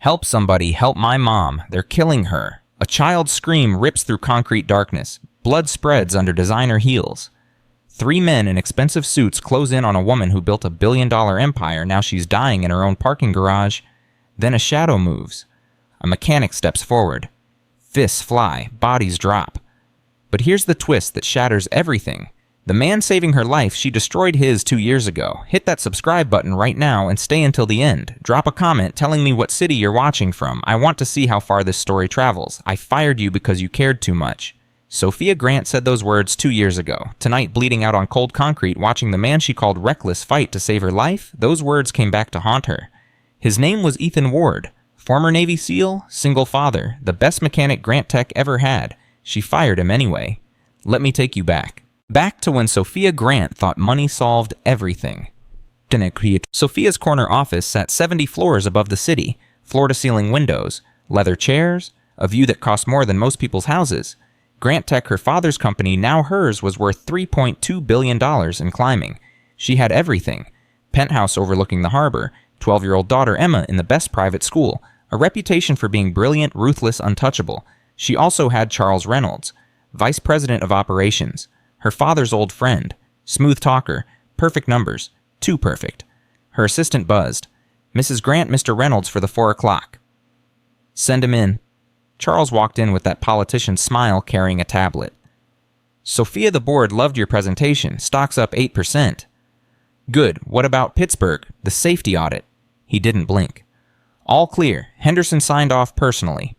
Help somebody, help my mom. They're killing her. A child's scream rips through concrete darkness. Blood spreads under designer heels. 3 men in expensive suits close in on a woman who built a billion-dollar empire. Now she's dying in her own parking garage. Then a shadow moves. A mechanic steps forward. Fists fly, bodies drop. But here's the twist that shatters everything. The man saving her life, she destroyed his 2 years ago. Hit that subscribe button right now and stay until the end. Drop a comment telling me what city you're watching from. I want to see how far this story travels. I fired you because you cared too much. Sophia Grant said those words 2 years ago. Tonight, bleeding out on cold concrete, watching the man she called reckless fight to save her life, those words came back to haunt her. His name was Ethan Ward. Former Navy SEAL, single father, the best mechanic Grant Tech ever had. She fired him anyway. Let me take you back. Back to when Sophia Grant thought money solved everything. Sophia's corner office sat 70 floors above the city, floor-to-ceiling windows, leather chairs, a view that cost more than most people's houses. Grant Tech, her father's company, now hers, was worth $3.2 billion and climbing. She had everything. Penthouse overlooking the harbor, 12-year-old daughter Emma in the best private school, a reputation for being brilliant, ruthless, untouchable. She also had Charles Reynolds, vice president of operations, her father's old friend, smooth talker, perfect numbers, too perfect. Her assistant buzzed. Mrs. Grant, Mr. Reynolds for the 4 o'clock. Send him in. Charles walked in with that politician's smile carrying a tablet. Sophia, the board loved your presentation. Stock's up 8%. Good. What about Pittsburgh? The safety audit. He didn't blink. All clear. Henderson signed off personally.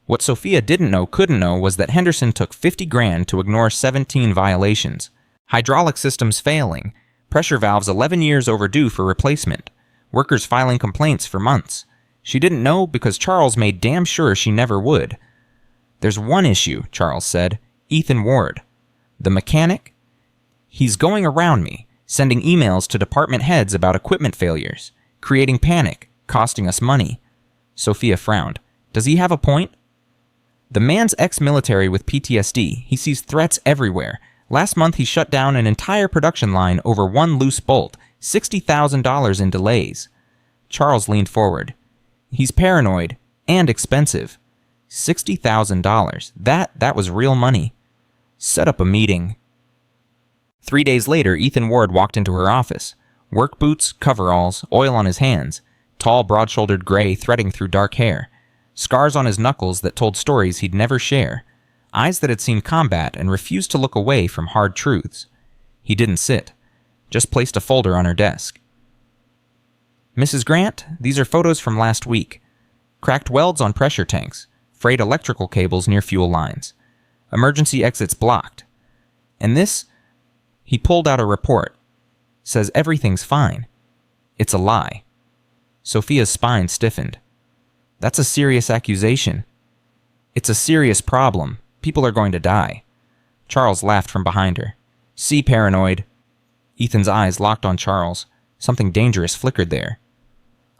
What Sophia couldn't know was that Henderson took 50 grand to ignore 17 violations. Hydraulic systems failing. Pressure valves 11 years overdue for replacement. Workers filing complaints for months. She didn't know because Charles made damn sure she never would. There's one issue, Charles said. Ethan Ward. The mechanic? He's going around me, sending emails to department heads about equipment failures, creating panic, costing us money. Sophia frowned. Does he have a point? The man's ex-military with PTSD. He sees threats everywhere. Last month he shut down an entire production line over one loose bolt, $60,000 in delays. Charles leaned forward. He's paranoid and expensive. $60,000. That was real money. Set up a meeting. 3 days later, Ethan Ward walked into her office. Work boots, coveralls, oil on his hands. Tall, broad-shouldered gray threading through dark hair. Scars on his knuckles that told stories he'd never share. Eyes that had seen combat and refused to look away from hard truths. He didn't sit. Just placed a folder on her desk. Mrs. Grant, these are photos from last week. Cracked welds on pressure tanks. Frayed electrical cables near fuel lines. Emergency exits blocked. And this? He pulled out a report. Says everything's fine. It's a lie. Sophia's spine stiffened. That's a serious accusation. It's a serious problem. People are going to die. Charles laughed from behind her. See, paranoid. Ethan's eyes locked on Charles. Something dangerous flickered there.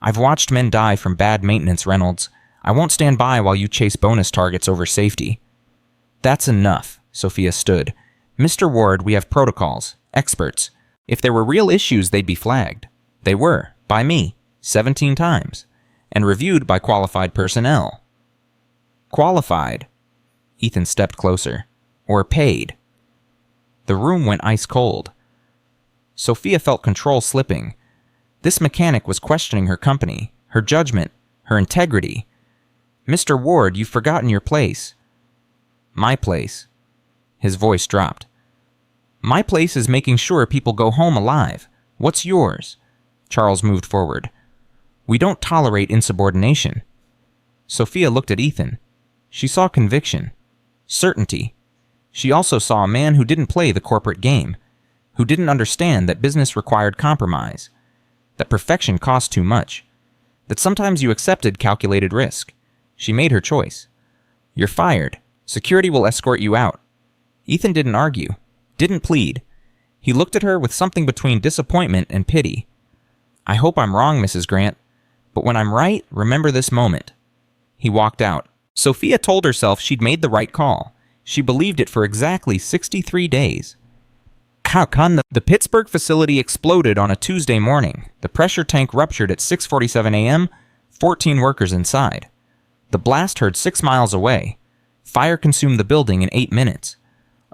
I've watched men die from bad maintenance, Reynolds. I won't stand by while you chase bonus targets over safety. That's enough, Sophia stood. Mr. Ward, we have protocols, experts. If there were real issues, they'd be flagged. They were, by me, 17 times, and reviewed by qualified personnel. Qualified? Ethan stepped closer. Or paid. The room went ice cold. Sophia felt control slipping. This mechanic was questioning her company, her judgment, her integrity. Mr. Ward, you've forgotten your place. My place. His voice dropped. My place is making sure people go home alive. What's yours? Charles moved forward. We don't tolerate insubordination. Sophia looked at Ethan. She saw conviction. Certainty. She also saw a man who didn't play the corporate game, who didn't understand that business required compromise, that perfection cost too much, that sometimes you accepted calculated risk. She made her choice. You're fired. Security will escort you out. Ethan didn't argue, didn't plead. He looked at her with something between disappointment and pity. I hope I'm wrong, Mrs. Grant, but when I'm right, remember this moment. He walked out. Sophia told herself she'd made the right call. She believed it for exactly 63 days. The Pittsburgh facility exploded on a Tuesday morning. The pressure tank ruptured at 6:47 a.m., 14 workers inside. The blast heard 6 miles away. Fire consumed the building in 8 minutes.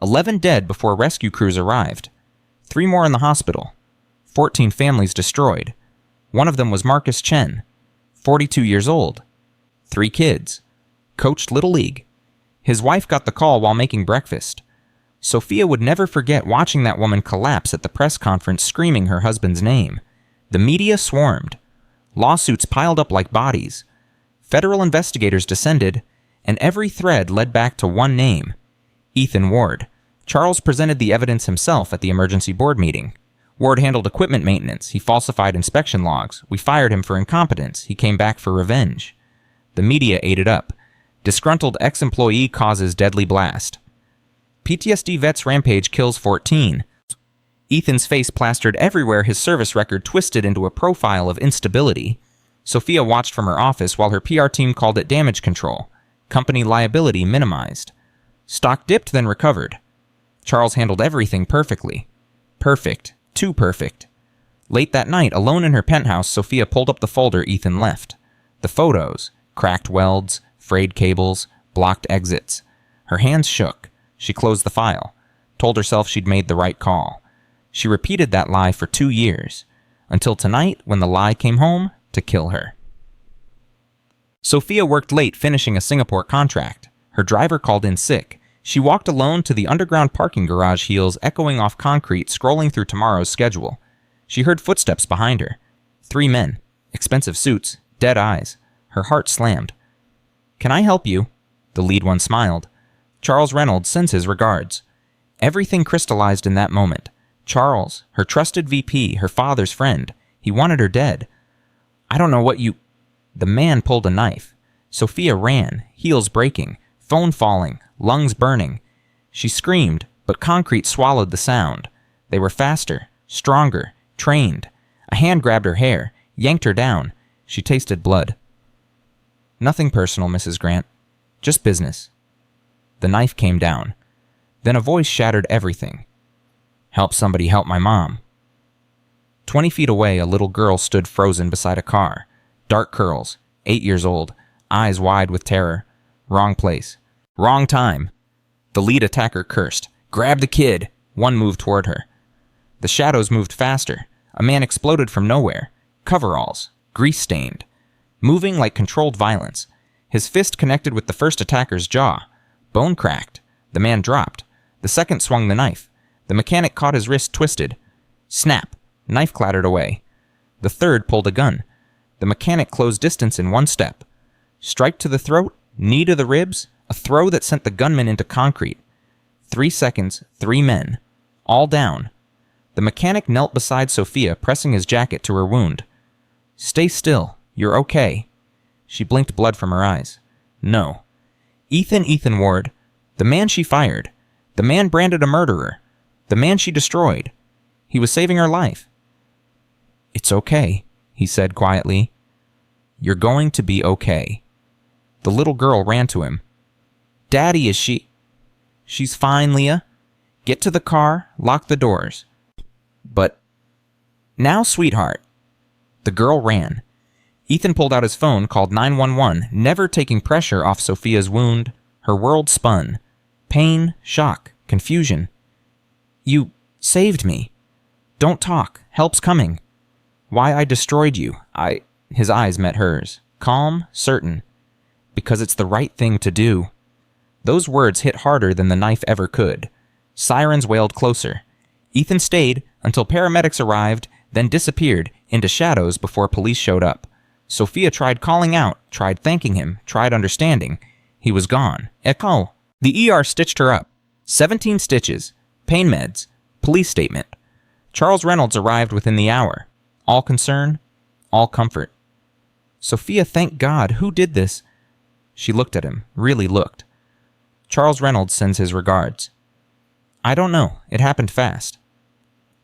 11 dead before rescue crews arrived. 3 more in the hospital. 14 families destroyed. One of them was Marcus Chen, 42 years old. 3 kids. Coached Little League. His wife got the call while making breakfast. Sophia would never forget watching that woman collapse at the press conference screaming her husband's name. The media swarmed. Lawsuits piled up like bodies. Federal investigators descended, and every thread led back to one name: Ethan Ward. Charles presented the evidence himself at the emergency board meeting. Ward handled equipment maintenance. He falsified inspection logs. We fired him for incompetence. He came back for revenge. The media ate it up. Disgruntled ex-employee causes deadly blast. PTSD vet's rampage kills 14. Ethan's face plastered everywhere, his service record twisted into a profile of instability. Sophia watched from her office while her PR team called it damage control. Company liability minimized. Stock dipped, then recovered. Charles handled everything perfectly. Perfect. Too perfect. Late that night, alone in her penthouse, Sophia pulled up the folder Ethan left. The photos. Cracked welds, frayed cables, blocked exits. Her hands shook. She closed the file. Told herself she'd made the right call. She repeated that lie for 2 years. Until tonight, when the lie came home to kill her. Sophia worked late finishing a Singapore contract. Her driver called in sick. She walked alone to the underground parking garage, heels echoing off concrete, scrolling through tomorrow's schedule. She heard footsteps behind her. 3 men. Expensive suits. Dead eyes. Her heart slammed. "Can I help you?" The lead one smiled. Charles Reynolds sends his regards. Everything crystallized in that moment. Charles, her trusted VP, her father's friend. He wanted her dead. "I don't know what you..." The man pulled a knife. Sophia ran, heels breaking, phone falling, lungs burning. She screamed, but concrete swallowed the sound. They were faster, stronger, trained. A hand grabbed her hair, yanked her down. She tasted blood. "Nothing personal, Mrs. Grant. Just business." The knife came down. Then a voice shattered everything. "Help somebody help my mom." 20 feet away, a little girl stood frozen beside a car. Dark curls, 8 years old, eyes wide with terror. Wrong place. Wrong time. The lead attacker cursed. "Grab the kid!" One moved toward her. The shadows moved faster. A man exploded from nowhere. Coveralls. Grease-stained. Moving like controlled violence. His fist connected with the first attacker's jaw. Bone cracked. The man dropped. The second swung the knife. The mechanic caught his wrist twisted. Snap. Knife clattered away. The third pulled a gun. The mechanic closed distance in 1 step. Strike to the throat, knee to the ribs, a throw that sent the gunman into concrete. 3 seconds, 3 men. All down. The mechanic knelt beside Sophia, pressing his jacket to her wound. "Stay still. You're okay." She blinked blood from her eyes. "No." Ethan Ward. The man she fired. The man branded a murderer. The man she destroyed. He was saving her life. "It's okay," he said quietly. "You're going to be okay." The little girl ran to him. "Daddy, is she..." "She's fine, Leah. Get to the car, lock the doors." "But..." "Now, sweetheart." The girl ran. Ethan pulled out his phone, called 911, never taking pressure off Sophia's wound. Her world spun. Pain, shock, confusion. "You saved me. Don't talk. Help's coming." "Why I destroyed you. His eyes met hers. Calm, certain. "Because it's the right thing to do." Those words hit harder than the knife ever could. Sirens wailed closer. Ethan stayed until paramedics arrived, then disappeared into shadows before police showed up. Sophia tried calling out, tried thanking him, tried understanding. He was gone. Echo. The ER stitched her up. 17 stitches. Pain meds. Police statement. Charles Reynolds arrived within the hour. All concern, all comfort. "Sophia, thank God. Who did this?" She looked at him, really looked. "Charles Reynolds sends his regards." "I don't know. It happened fast."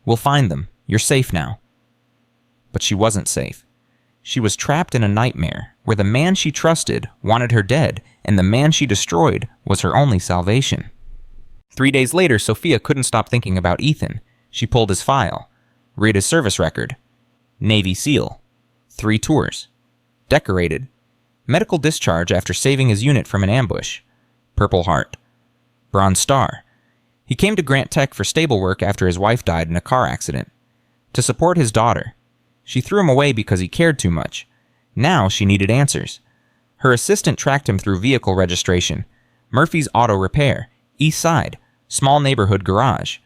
"We'll find them. You're safe now." But she wasn't safe. She was trapped in a nightmare where the man she trusted wanted her dead, and the man she destroyed was her only salvation. 3 days later, Sophia couldn't stop thinking about Ethan. She pulled his file, read his service record. Navy SEAL. 3 tours. Decorated. Medical discharge after saving his unit from an ambush. Purple Heart. Bronze Star. He came to Grant Tech for stable work after his wife died in a car accident. To support his daughter. She threw him away because he cared too much. Now she needed answers. Her assistant tracked him through vehicle registration. Murphy's Auto Repair. East Side. Small neighborhood garage.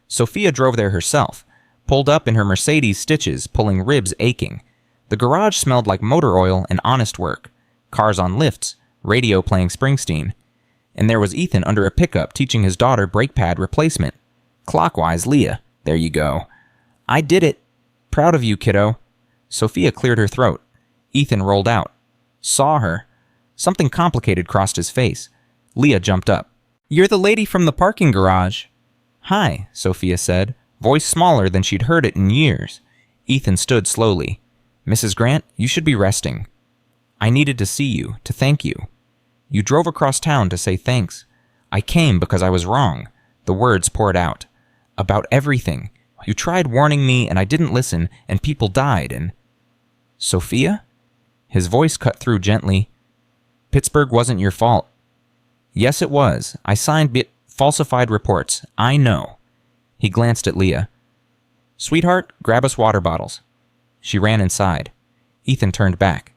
Sophia drove there herself. Pulled up in her Mercedes stitches, pulling ribs aching. The garage smelled like motor oil and honest work. Cars on lifts. Radio playing Springsteen. And there was Ethan under a pickup teaching his daughter brake pad replacement. Clockwise, Leah. There you go. I did it. Proud of you, kiddo. Sophia cleared her throat. Ethan rolled out. Saw her. Something complicated crossed his face. Leah jumped up. You're the lady from the parking garage. Hi, Sophia said, voice smaller than she'd heard it in years. Ethan stood slowly. Mrs. Grant, you should be resting. I needed to see you, to thank you. You drove across town to say thanks. I came because I was wrong. The words poured out. About everything. You tried warning me and I didn't listen, and people died, and... Sophia? His voice cut through gently. Pittsburgh wasn't your fault. Yes, it was. I signed falsified reports. I know. He glanced at Leah. Sweetheart, grab us water bottles. She ran inside. Ethan turned back.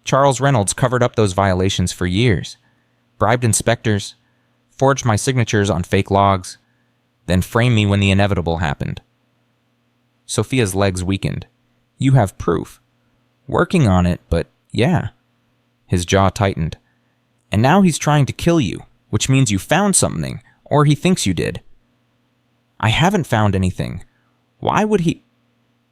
Charles Reynolds covered up those violations for years. Bribed inspectors, forged my signatures on fake logs, then framed me when the inevitable happened. Sophia's legs weakened. You have proof. Working on it, but yeah. His jaw tightened. And now he's trying to kill you, which means you found something, or he thinks you did. I haven't found anything. Why would he...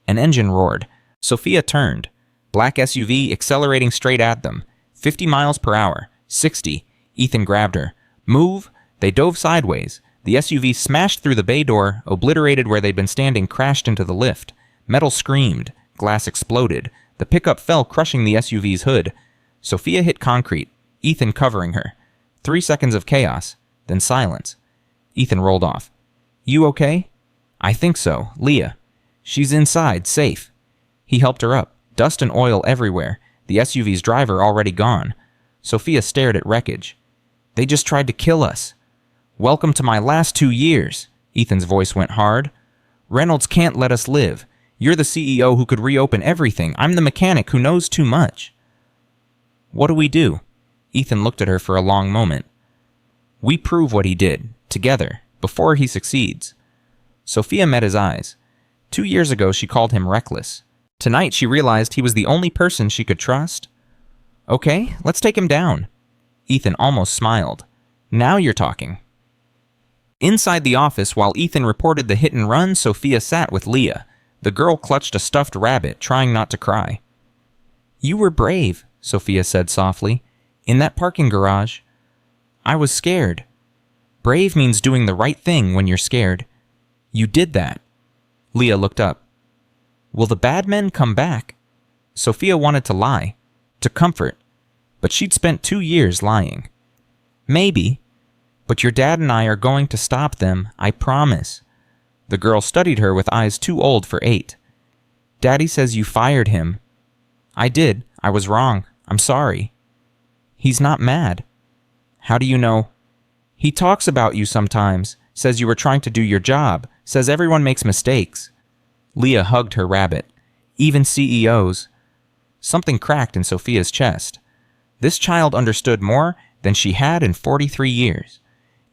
An engine roared. Sophia turned. Black SUV accelerating straight at them. 50 miles per hour. 60. Ethan grabbed her. Move. They dove sideways. The SUV smashed through the bay door, obliterated where they'd been standing, crashed into the lift. Metal screamed. Glass exploded. The pickup fell, crushing the SUV's hood. Sophia hit concrete. Ethan covering her. 3 seconds of chaos. Then silence. Ethan rolled off. You okay? I think so. Leah. She's inside, safe. He helped her up. Dust and oil everywhere. The SUV's driver already gone. Sophia stared at wreckage. They just tried to kill us. Welcome to my last 2 years. Ethan's voice went hard. Reynolds can't let us live. You're the CEO who could reopen everything. I'm the mechanic who knows too much. What do we do? Ethan looked at her for a long moment. We prove what he did, together, before he succeeds. Sophia met his eyes. 2 years ago, she called him reckless. Tonight, she realized he was the only person she could trust. Okay, let's take him down. Ethan almost smiled. Now you're talking. Inside the office, while Ethan reported the hit and run, Sophia sat with Leah. The girl clutched a stuffed rabbit, trying not to cry. You were brave, Sophia said softly. In that parking garage. I was scared. Brave means doing the right thing when you're scared. You did that. Leah looked up. Will the bad men come back? Sophia wanted to lie, to comfort, but she'd spent 2 years lying. Maybe, but your dad and I are going to stop them, I promise. The girl studied her with eyes too old for 8. Daddy says you fired him. I did. I was wrong. I'm sorry. He's not mad. How do you know? He talks about you sometimes, says you were trying to do your job, says everyone makes mistakes. Leah hugged her rabbit. Even CEOs. Something cracked in Sophia's chest. This child understood more than she had in 43 years.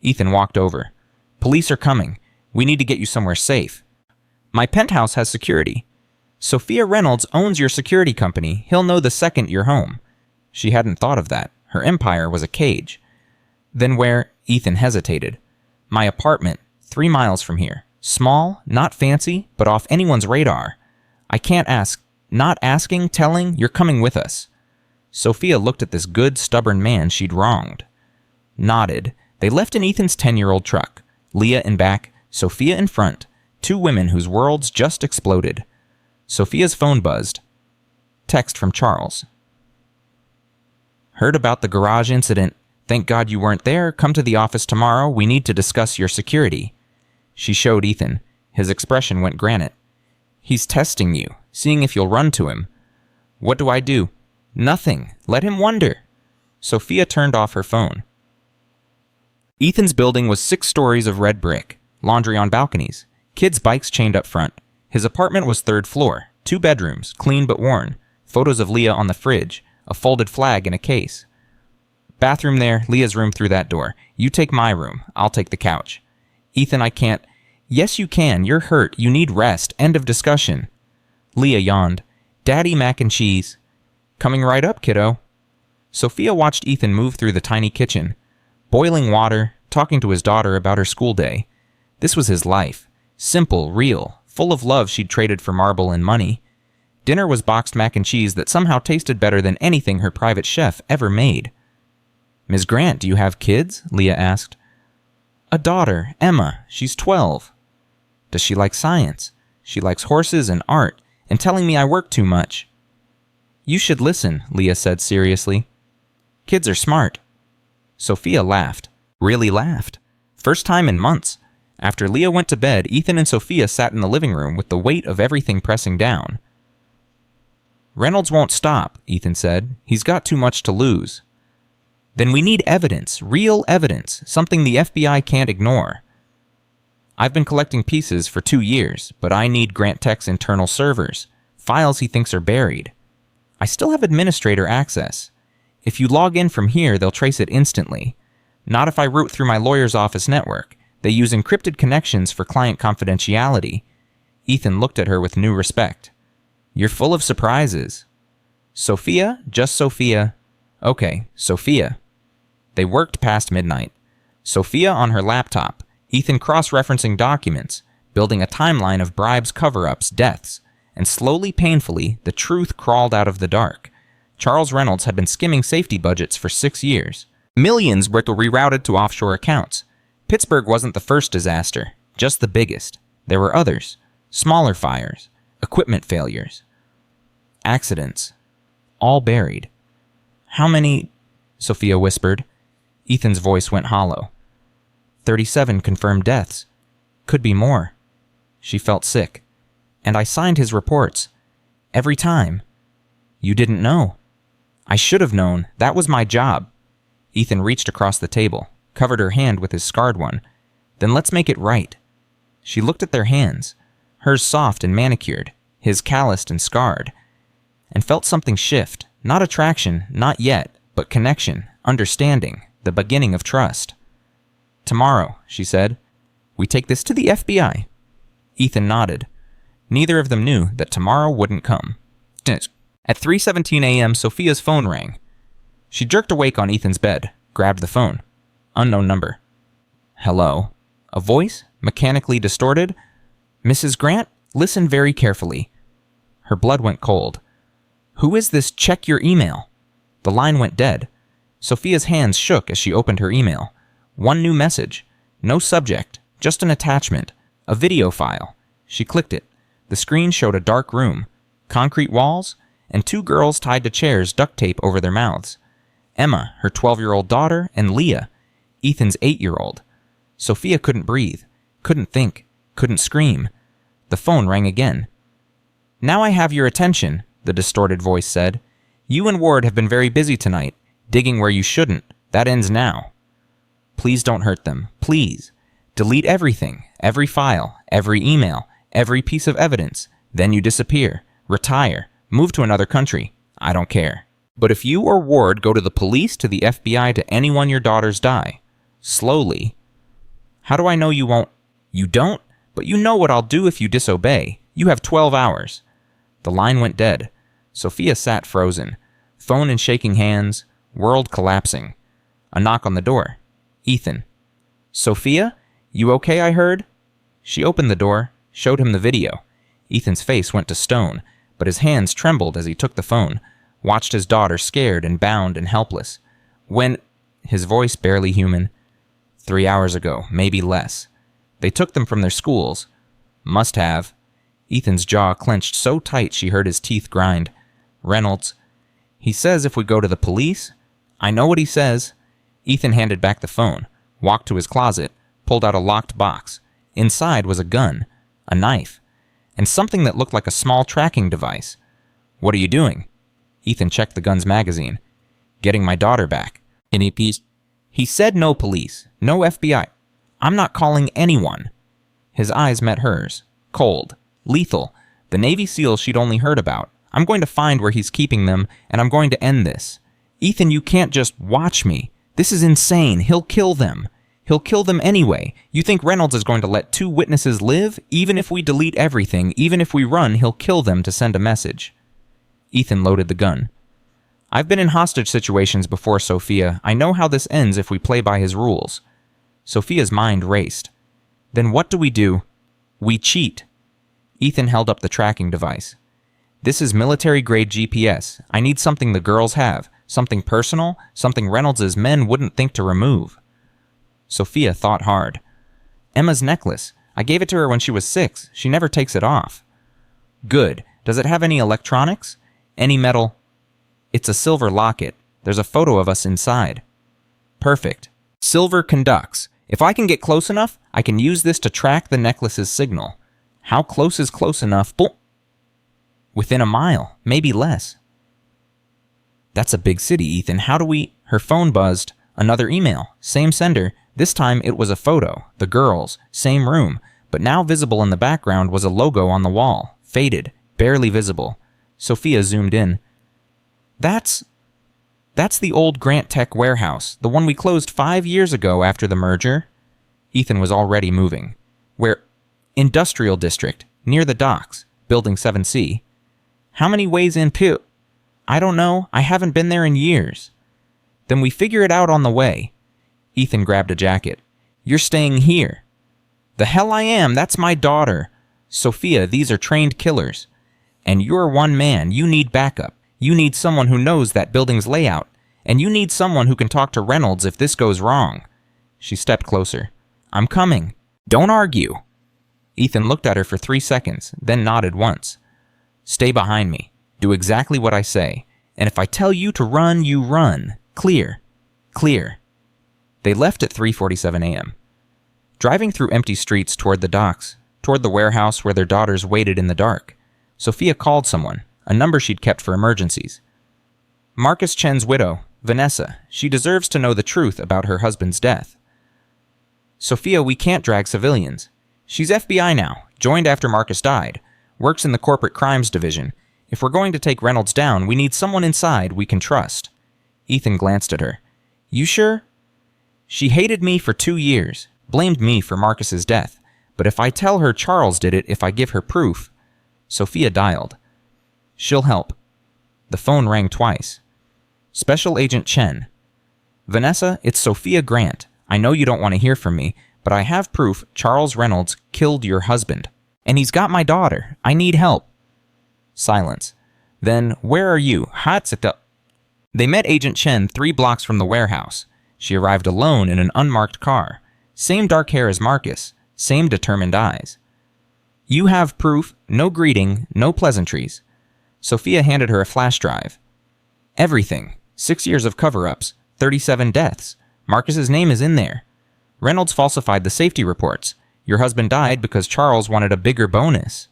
Ethan walked over. Police are coming. We need to get you somewhere safe. My penthouse has security. Sophia Reynolds owns your security company. He'll know the second you're home. She hadn't thought of that. Her empire was a cage. Then where? Ethan hesitated. My apartment, 3 miles from here. Small, not fancy, but off anyone's radar. I can't ask. Not asking, telling, you're coming with us. Sophia looked at this good, stubborn man she'd wronged. Nodded. They left in Ethan's 10-year-old truck. Leah in back, Sophia in front. 2 women whose worlds just exploded. Sophia's phone buzzed. Text from Charles. Heard about the garage incident. Thank God you weren't there. Come to the office tomorrow. We need to discuss your security. She showed Ethan. His expression went granite. He's testing you, seeing if you'll run to him. What do I do? Nothing. Let him wonder. Sophia turned off her phone. Ethan's building was 6 stories of red brick, laundry on balconies, kids' bikes chained up front. His apartment was 3rd floor, 2 bedrooms, clean but worn, photos of Leah on the fridge, a folded flag in a case. Bathroom there, Leah's room through that door. You take my room, I'll take the couch. Ethan, I can't. Yes, you can. You're hurt. You need rest. End of discussion. Leah yawned. Daddy mac and cheese. Coming right up, kiddo. Sophia watched Ethan move through the tiny kitchen. Boiling water, talking to his daughter about her school day. This was his life. Simple, real, full of love she'd traded for marble and money. Dinner was boxed mac and cheese that somehow tasted better than anything her private chef ever made. Ms. Grant, do you have kids? Leah asked. A daughter, Emma. She's 12. Does she like science? She likes horses and art, and telling me I work too much. You should listen, Leah said seriously. Kids are smart. Sophia laughed. Really laughed. First time in months. After Leah went to bed, Ethan and Sophia sat in the living room with the weight of everything pressing down. Reynolds won't stop, Ethan said. He's got too much to lose. Then we need evidence, real evidence, something the FBI can't ignore. I've been collecting pieces for 2 years, but I need Grant Tech's internal servers, files he thinks are buried. I still have administrator access. If you log in from here, they'll trace it instantly. Not if I route through my lawyer's office network. They use encrypted connections for client confidentiality. Ethan looked at her with new respect. You're full of surprises. Sophia? Just Sophia? Okay, Sophia. They worked past midnight. Sophia on her laptop, Ethan cross-referencing documents, building a timeline of bribes, cover-ups, deaths, and slowly, painfully, the truth crawled out of the dark. Charles Reynolds had been skimming safety budgets for 6 years. Millions were rerouted to offshore accounts. Pittsburgh wasn't the first disaster, just the biggest. There were others. Smaller fires, equipment failures, accidents, all buried. How many? Sophia whispered. Ethan's voice went hollow. 37 confirmed deaths. Could be more. She felt sick. And I signed his reports. Every time. You didn't know. I should have known. That was my job. Ethan reached across the table, covered her hand with his scarred one. Then let's make it right. She looked at their hands, hers soft and manicured, his calloused and scarred, and felt something shift. Not attraction, not yet, but connection, understanding, the beginning of trust. Tomorrow, she said, we take this to the FBI. Ethan nodded. Neither of them knew that tomorrow wouldn't come. At 3:17 a.m., Sophia's phone rang. She jerked awake on Ethan's bed, grabbed the phone. Unknown number. Hello. A voice, mechanically distorted. Mrs. Grant, listen very carefully. Her blood went cold. Who is this? Check your email. The line went dead. Sophia's hands shook as she opened her email. One new message. No subject, just an attachment. A video file. She clicked it. The screen showed a dark room, concrete walls, and 2 girls tied to chairs, duct tape over their mouths. Emma, her 12-year-old daughter, and Leah, Ethan's 8-year-old. Sophia couldn't breathe, couldn't think, couldn't scream. The phone rang again. Now I have your attention, the distorted voice said. You and Ward have been very busy tonight, digging where you shouldn't. That ends now. Please don't hurt them. Please. Delete everything, every file, every email, every piece of evidence. Then you disappear, retire, move to another country. I don't care. But if you or Ward go to the police, to the FBI, to anyone your daughters die, slowly. How do I know you won't? You don't? But you know what I'll do if you disobey. You have 12 hours. The line went dead. Sophia sat frozen, phone in shaking hands, world collapsing. A knock on the door. Ethan. Sophia? You okay, I heard? She opened the door, showed him the video. Ethan's face went to stone, but his hands trembled as he took the phone, watched his daughter scared and bound and helpless. When, his voice barely human, 3 hours ago, maybe less. They took them from their schools. Must have. Ethan's jaw clenched so tight she heard his teeth grind. Reynolds. He says if we go to the police. I know what he says. Ethan handed back the phone, walked to his closet, pulled out a locked box. Inside was a gun, a knife, and something that looked like a small tracking device. What are you doing? Ethan checked the gun's magazine. Getting my daughter back. Any piece? He said no police, no FBI. I'm not calling anyone. His eyes met hers. Cold. Lethal. The Navy SEALs she'd only heard about. I'm going to find where he's keeping them, and I'm going to end this. Ethan, you can't just watch me. This is insane. He'll kill them. He'll kill them anyway. You think Reynolds is going to let 2 witnesses live? Even if we delete everything, even if we run, he'll kill them to send a message. Ethan loaded the gun. I've been in hostage situations before, Sophia. I know how this ends if we play by his rules. Sophia's mind raced. Then what do? We cheat. Ethan held up the tracking device. This is military-grade GPS. I need something the girls have. Something personal, something Reynolds' men wouldn't think to remove. Sophia thought hard. Emma's necklace. I gave it to her when she was 6. She never takes it off. Good. Does it have any electronics? Any metal? It's a silver locket. There's a photo of us inside. Perfect. Silver conducts. If I can get close enough, I can use this to track the necklace's signal. How close is close enough? Within a mile, maybe less. That's a big city, Ethan. How do we... Her phone buzzed. Another email. Same sender. This time it was a photo. The girls. Same room. But now visible in the background was a logo on the wall. Faded. Barely visible. Sophia zoomed in. That's the old Grant Tech warehouse. The one we closed 5 years ago after the merger. Ethan was already moving. Where... Industrial District. Near the docks. Building 7C. How many ways in I don't know. I haven't been there in years. Then we figure it out on the way. Ethan grabbed a jacket. You're staying here. The hell I am. That's my daughter. Sophia, these are trained killers. And you're one man. You need backup. You need someone who knows that building's layout. And you need someone who can talk to Reynolds if this goes wrong. She stepped closer. I'm coming. Don't argue. Ethan looked at her for 3 seconds, then nodded once. Stay behind me. Do exactly what I say. And if I tell you to run, you run. Clear. Clear. They left at 3:47 a.m. Driving through empty streets toward the docks, toward the warehouse where their daughters waited in the dark, Sophia called someone, a number she'd kept for emergencies. Marcus Chen's widow, Vanessa. She deserves to know the truth about her husband's death. Sophia, we can't drag civilians. She's FBI now, joined after Marcus died, works in the corporate crimes division. If we're going to take Reynolds down, we need someone inside we can trust. Ethan glanced at her. You sure? She hated me for 2 years, blamed me for Marcus's death. But if I tell her Charles did it, if I give her proof... Sophia dialed. She'll help. The phone rang twice. Special Agent Chen. Vanessa, it's Sophia Grant. I know you don't want to hear from me, but I have proof Charles Reynolds killed your husband. And he's got my daughter. I need help. Silence. Then, where are you? They met Agent Chen 3 blocks from the warehouse. She arrived alone in an unmarked car. Same dark hair as Marcus. Same determined eyes. You have proof. No greeting. No pleasantries. Sophia handed her a flash drive. Everything. 6 years of cover-ups. 37 deaths. Marcus's name is in there. Reynolds falsified the safety reports. Your husband died because Charles wanted a bigger bonus.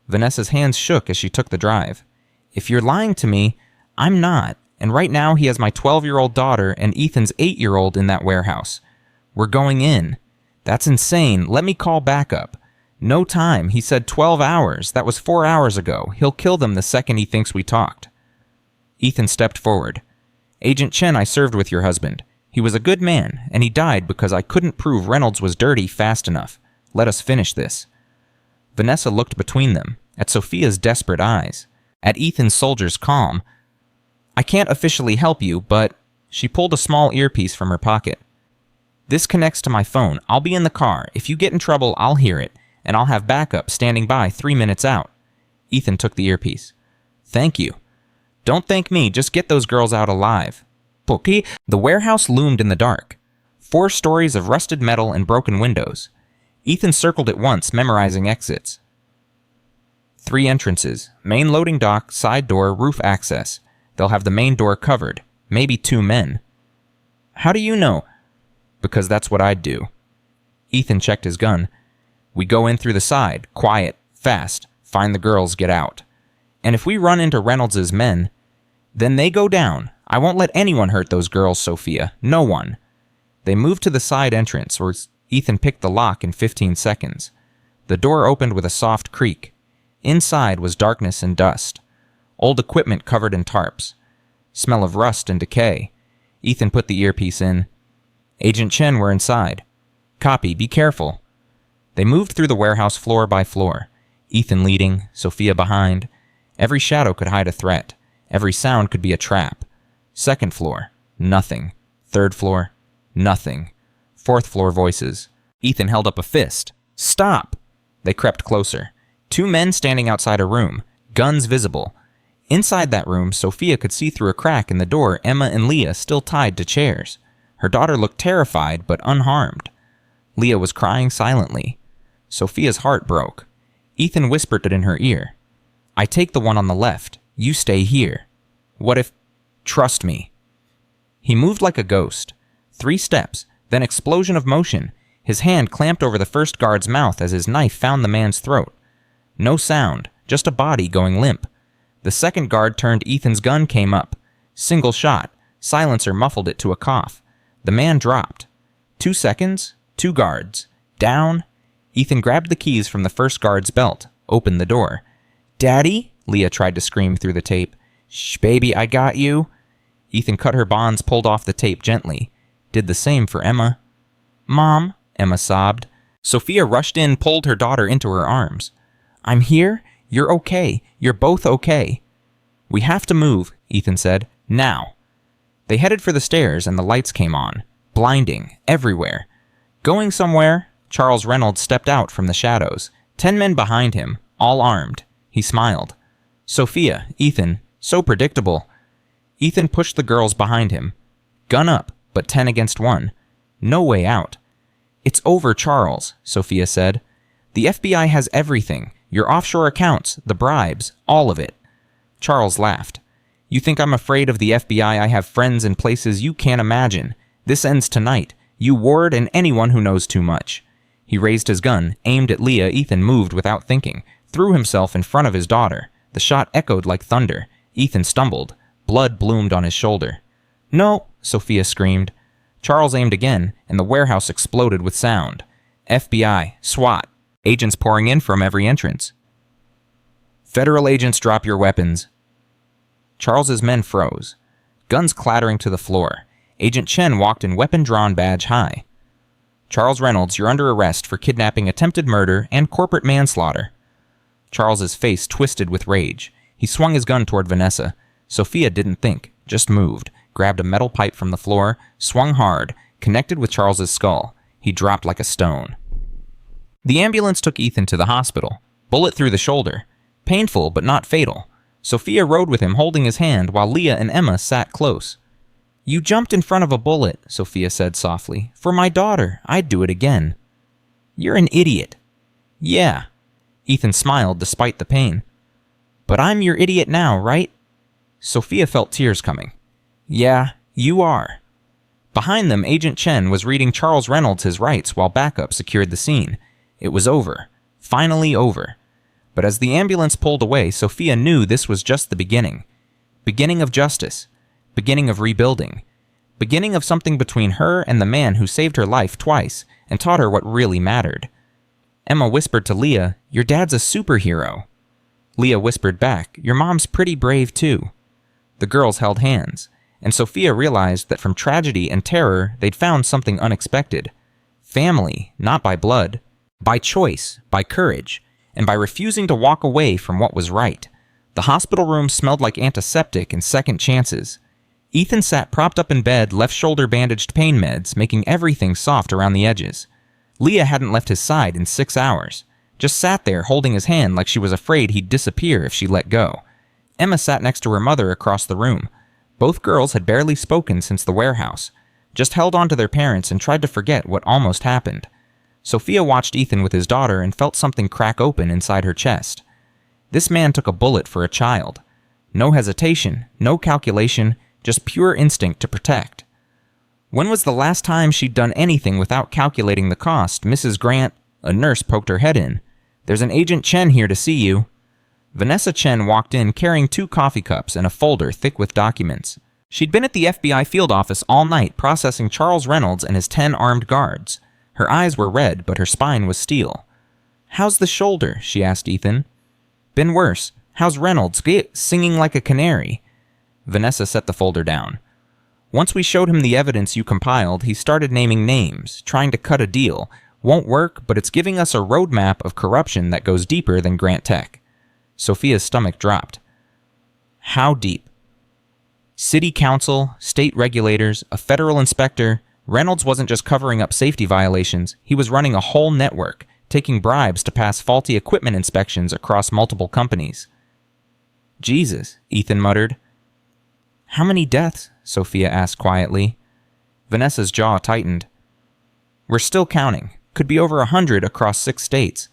Vanessa's hands shook as she took the drive. If you're lying to me, I'm not. And right now he has my 12-year-old daughter and Ethan's 8-year-old in that warehouse. We're going in. That's insane. Let me call backup. No time. He said 12 hours. That was 4 hours ago. He'll kill them the second he thinks we talked. Ethan stepped forward. Agent Chen, I served with your husband. He was a good man, and he died because I couldn't prove Reynolds was dirty fast enough. Let us finish this. Vanessa looked between them, at Sophia's desperate eyes, at Ethan's soldier's calm. I can't officially help you, but... She pulled a small earpiece from her pocket. This connects to my phone. I'll be in the car. If you get in trouble, I'll hear it, and I'll have backup standing by 3 minutes out. Ethan took the earpiece. Thank you. Don't thank me, just get those girls out alive. The warehouse loomed in the dark. 4 stories of rusted metal and broken windows. Ethan circled it once, memorizing exits. 3 entrances. Main loading dock, side door, roof access. They'll have the main door covered. Maybe 2 men. How do you know? Because that's what I'd do. Ethan checked his gun. We go in through the side, quiet, fast, find the girls, get out. And if we run into Reynolds' men, Then they go down. I won't let anyone hurt those girls, Sophia. No one. They moved to the side entrance, where Ethan picked the lock in 15 seconds. The door opened with a soft creak. Inside was darkness and dust. Old equipment covered in tarps. Smell of rust and decay. Ethan put the earpiece in. Agent Chen were inside. Copy, be careful. They moved through the warehouse floor by floor. Ethan leading, Sophia behind. Every shadow could hide a threat. Every sound could be a trap. Second floor, nothing. Third floor, nothing. Fourth floor voices. Ethan held up a fist. Stop! They crept closer. 2 men standing outside a room, guns visible. Inside that room, Sophia could see through a crack in the door Emma and Leah still tied to chairs. Her daughter looked terrified but unharmed. Leah was crying silently. Sophia's heart broke. Ethan whispered it in her ear. I take the one on the left. You stay here. What if... Trust me. He moved like a ghost. 3 steps, then explosion of motion. His hand clamped over the first guard's mouth as his knife found the man's throat. No sound, just a body going limp. The second guard turned. Ethan's gun came up. Single shot. Silencer muffled it to a cough. The man dropped. 2 seconds. 2 guards. Down. Ethan grabbed the keys from the first guard's belt. Opened the door. Daddy? Leah tried to scream through the tape. Shh, baby, I got you. Ethan cut her bonds, pulled off the tape gently. Did the same for Emma. Mom, Emma sobbed. Sophia rushed in, pulled her daughter into her arms. I'm here. You're okay. You're both okay. We have to move, Ethan said. Now. They headed for the stairs and the lights came on. Blinding. Everywhere. Going somewhere, Charles Reynolds stepped out from the shadows. 10 men behind him, all armed. He smiled. Sophia, Ethan, so predictable. Ethan pushed the girls behind him. Gun up, but 10 against 1. No way out. It's over, Charles, Sophia said. The FBI has everything. Your offshore accounts, the bribes, all of it. Charles laughed. You think I'm afraid of the FBI? I have friends in places you can't imagine. This ends tonight. You, Ward, and anyone who knows too much. He raised his gun, aimed at Leah. Ethan moved without thinking, threw himself in front of his daughter. The shot echoed like thunder. Ethan stumbled. Blood bloomed on his shoulder. No, Sophia screamed. Charles aimed again, and the warehouse exploded with sound. FBI, SWAT, agents pouring in from every entrance. Federal agents, drop your weapons. Charles's men froze. Guns clattering to the floor. Agent Chen walked in weapon drawn, badge high. Charles Reynolds, you're under arrest for kidnapping, attempted murder, and corporate manslaughter. Charles's face twisted with rage. He swung his gun toward Vanessa. Sophia didn't think, just moved, grabbed a metal pipe from the floor, swung hard, connected with Charles's skull. He dropped like a stone. The ambulance took Ethan to the hospital. Bullet through the shoulder. Painful, but not fatal. Sophia rode with him, holding his hand, while Leah and Emma sat close. You jumped in front of a bullet, Sophia said softly. For my daughter, I'd do it again. You're an idiot. Yeah. Ethan smiled despite the pain. But I'm your idiot now, right? Sophia felt tears coming. Yeah, you are. Behind them, Agent Chen was reading Charles Reynolds his rights while backup secured the scene. It was over. Finally over. But as the ambulance pulled away, Sophia knew this was just the beginning. Beginning of justice. Beginning of rebuilding. Beginning of something between her and the man who saved her life twice and taught her what really mattered. Emma whispered to Leah, your dad's a superhero. Leah whispered back, your mom's pretty brave too. The girls held hands, and Sophia realized that from tragedy and terror they'd found something unexpected. Family, not by blood, by choice, by courage, and by refusing to walk away from what was right. The hospital room smelled like antiseptic and second chances. Ethan sat propped up in bed, left shoulder bandaged pain meds, making everything soft around the edges. Leah hadn't left his side in 6 hours. Just sat there holding his hand like she was afraid he'd disappear if she let go. Emma sat next to her mother across the room. Both girls had barely spoken since the warehouse, just held on to their parents and tried to forget what almost happened. Sophia watched Ethan with his daughter and felt something crack open inside her chest. This man took a bullet for a child. No hesitation, no calculation, just pure instinct to protect. When was the last time she'd done anything without calculating the cost? Mrs. Grant, a nurse, poked her head in. There's an Agent Chen here to see you. Vanessa Chen walked in carrying 2 coffee cups and a folder thick with documents. She'd been at the FBI field office all night processing Charles Reynolds and his 10 armed guards. Her eyes were red, but her spine was steel. "How's the shoulder?" she asked Ethan. "Been worse. How's Reynolds? Singing like a canary." Vanessa set the folder down. "Once we showed him the evidence you compiled, he started naming names, trying to cut a deal. Won't work, but it's giving us a roadmap of corruption that goes deeper than Grant Tech." Sophia's stomach dropped. "How deep?" "City council, state regulators, a federal inspector. Reynolds wasn't just covering up safety violations, he was running a whole network, taking bribes to pass faulty equipment inspections across multiple companies." "Jesus," Ethan muttered. "How many deaths?" Sophia asked quietly. Vanessa's jaw tightened. "We're still counting. Could be over 100 across 6 states.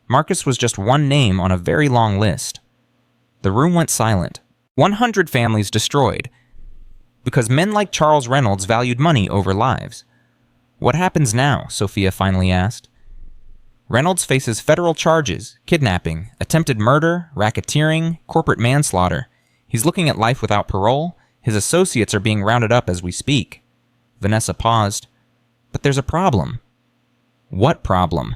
Marcus was just one name on a very long list." The room went silent. 100 families destroyed. Because men like Charles Reynolds valued money over lives. "What happens now?" Sophia finally asked. "Reynolds faces federal charges, kidnapping, attempted murder, racketeering, corporate manslaughter. He's looking at life without parole. His associates are being rounded up as we speak." Vanessa paused. "But there's a problem." "What problem?"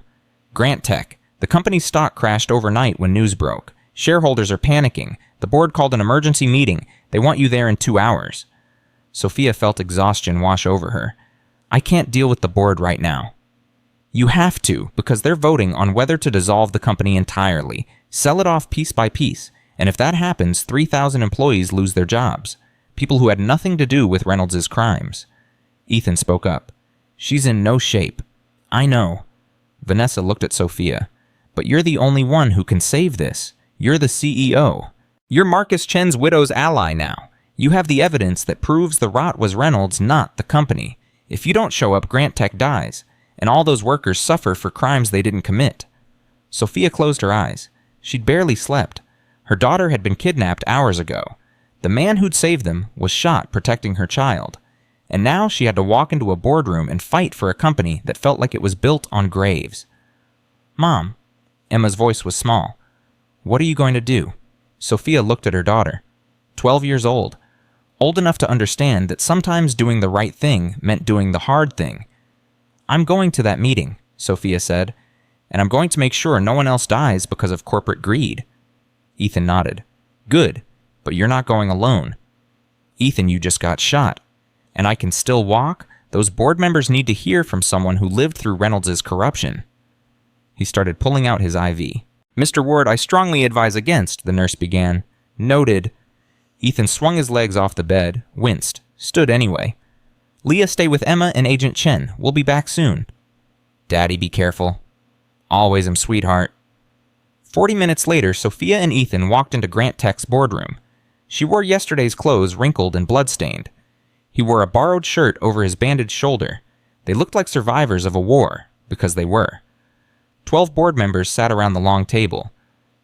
"Grant Tech. The company's stock crashed overnight when news broke. Shareholders are panicking. The board called an emergency meeting. They want you there in 2 hours. Sophia felt exhaustion wash over her. "I can't deal with the board right now." "You have to, because they're voting on whether to dissolve the company entirely, sell it off piece by piece, and if that happens, 3,000 employees lose their jobs. People who had nothing to do with Reynolds' crimes." Ethan spoke up. "She's in no shape." "I know." Vanessa looked at Sophia. "But you're the only one who can save this. You're the CEO. You're Marcus Chen's widow's ally now. You have the evidence that proves the rot was Reynolds, not the company. If you don't show up, Grant Tech dies, and all those workers suffer for crimes they didn't commit." Sophia closed her eyes. She'd barely slept. Her daughter had been kidnapped hours ago. The man who'd saved them was shot protecting her child. And now she had to walk into a boardroom and fight for a company that felt like it was built on graves. "Mom," Emma's voice was small, "what are you going to do?" Sophia looked at her daughter. 12 years old. Old enough to understand that sometimes doing the right thing meant doing the hard thing. "I'm going to that meeting," Sophia said, "and I'm going to make sure no one else dies because of corporate greed." Ethan nodded. "Good, but you're not going alone." "Ethan, you just got shot. And I can still walk? Those board members need to hear from someone who lived through Reynolds' corruption." He started pulling out his IV. "Mr. Ward, I strongly advise against," the nurse began. "Noted." Ethan swung his legs off the bed, winced, stood anyway. "Leah, stay with Emma and Agent Chen. We'll be back soon." "Daddy, be careful." "Always am, sweetheart." 40 minutes later, Sophia and Ethan walked into Grant Tech's boardroom. She wore yesterday's clothes, wrinkled and bloodstained. He wore a borrowed shirt over his bandaged shoulder. They looked like survivors of a war, because they were. 12 board members sat around the long table.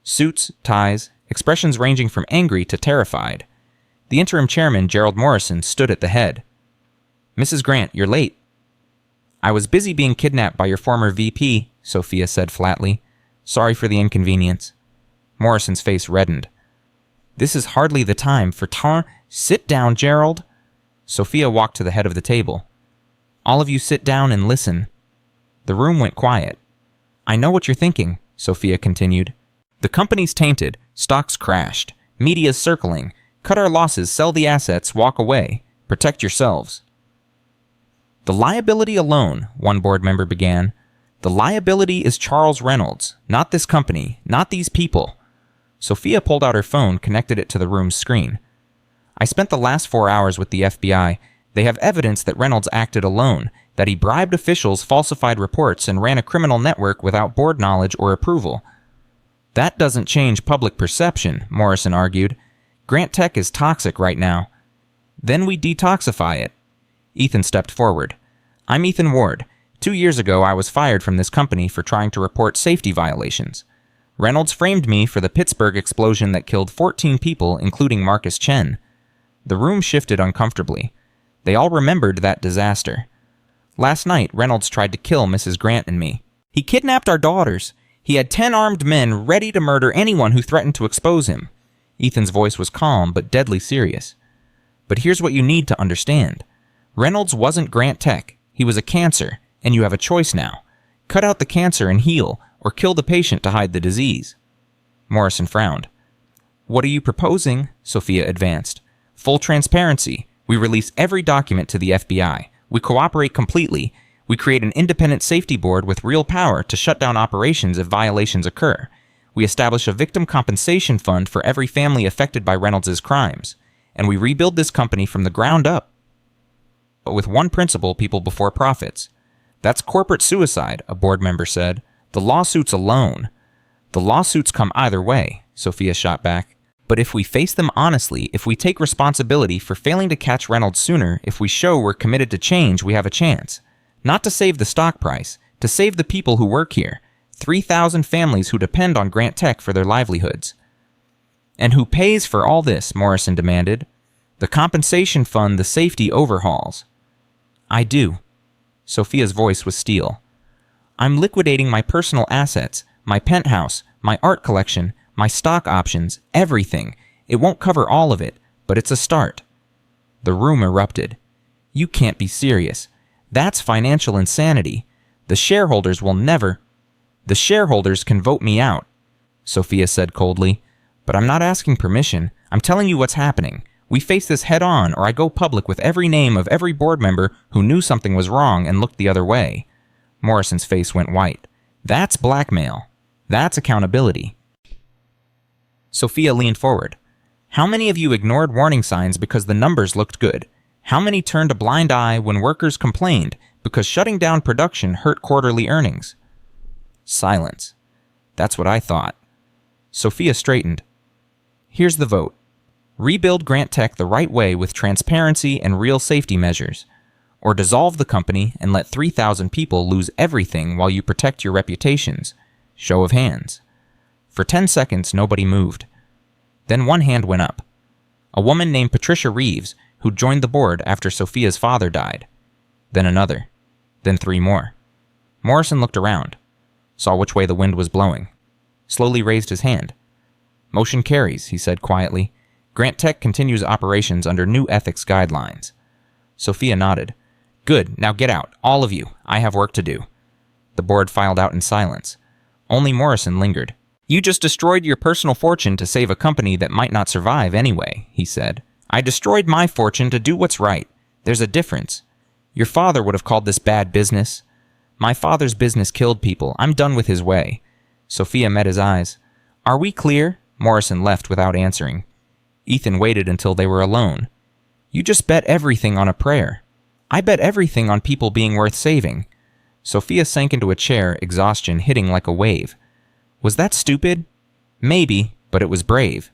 Suits, ties, expressions ranging from angry to terrified. The interim chairman, Gerald Morrison, stood at the head. "Mrs. Grant, you're late." "I was busy being kidnapped by your former VP," Sophia said flatly. "Sorry for the inconvenience." Morrison's face reddened. "This is hardly the time for Sit down, Gerald." Sophia walked to the head of the table. "All of you sit down and listen." The room went quiet. "I know what you're thinking," Sophia continued. "The company's tainted, stocks crashed, media's circling, cut our losses, sell the assets, walk away, protect yourselves." "The liability alone," one board member began. "The liability is Charles Reynolds, not this company, not these people." Sophia pulled out her phone, connected it to the room's screen. "I spent the last 4 hours with the FBI. They have evidence that Reynolds acted alone, that he bribed officials, falsified reports, and ran a criminal network without board knowledge or approval." "That doesn't change public perception," Morrison argued. "Grant Tech is toxic right now." "Then we detoxify it." Ethan stepped forward. "I'm Ethan Ward. 2 years ago, I was fired from this company for trying to report safety violations. Reynolds framed me for the Pittsburgh explosion that killed 14 people, including Marcus Chen." The room shifted uncomfortably. They all remembered that disaster. "Last night, Reynolds tried to kill Mrs. Grant and me. He kidnapped our daughters. He had 10 armed men ready to murder anyone who threatened to expose him. Ethan's voice was calm but deadly serious. But here's what you need to understand. Reynolds wasn't Grant Tech. He was a cancer, and you have a choice now. Cut out the cancer and heal, or kill the patient to hide the disease. Morrison frowned. What are you proposing? Sophia advanced. Full transparency. We release every document to the FBI. We cooperate completely. We create an independent safety board with real power to shut down operations if violations occur. We establish a victim compensation fund for every family affected by Reynolds' crimes. And we rebuild this company from the ground up. But with one principle, people before profits. That's corporate suicide, a board member said. The lawsuits alone. The lawsuits come either way, Sophia shot back. But if we face them honestly, if we take responsibility for failing to catch Reynolds sooner, if we show we're committed to change, we have a chance. Not to save the stock price, to save the people who work here. 3,000 families who depend on Grant Tech for their livelihoods. And who pays for all this? Morrison demanded. The compensation fund, the safety overhauls. I do. Sophia's voice was steel. I'm liquidating my personal assets, my penthouse, my art collection, my stock options, everything. It won't cover all of it, but it's a start. The room erupted. You can't be serious. That's financial insanity. The shareholders will never... The shareholders can vote me out, Sophia said coldly. But I'm not asking permission. I'm telling you what's happening. We face this head on, or I go public with every name of every board member who knew something was wrong and looked the other way. Morrison's face went white. That's blackmail. That's accountability. Sophia leaned forward. How many of you ignored warning signs because the numbers looked good? How many turned a blind eye when workers complained because shutting down production hurt quarterly earnings? Silence. That's what I thought. Sophia straightened. Here's the vote. Rebuild Grant Tech the right way with transparency and real safety measures. Or dissolve the company and let 3,000 people lose everything while you protect your reputations. Show of hands. For 10 seconds, nobody moved. Then one hand went up. A woman named Patricia Reeves, who joined the board after Sophia's father died. Then another. Then 3 more. Morrison looked around, saw which way the wind was blowing, slowly raised his hand. Motion carries, he said quietly. Grant Tech continues operations under new ethics guidelines. Sophia nodded. Good, now get out, all of you. I have work to do. The board filed out in silence. Only Morrison lingered. You just destroyed your personal fortune to save a company that might not survive anyway, he said. I destroyed my fortune to do what's right. There's a difference. Your father would have called this bad business. My father's business killed people. I'm done with his way. Sophia met his eyes. Are we clear? Morrison left without answering. Ethan waited until they were alone. You just bet everything on a prayer. I bet everything on people being worth saving. Sophia sank into a chair, exhaustion hitting like a wave. Was that stupid? Maybe, but it was brave.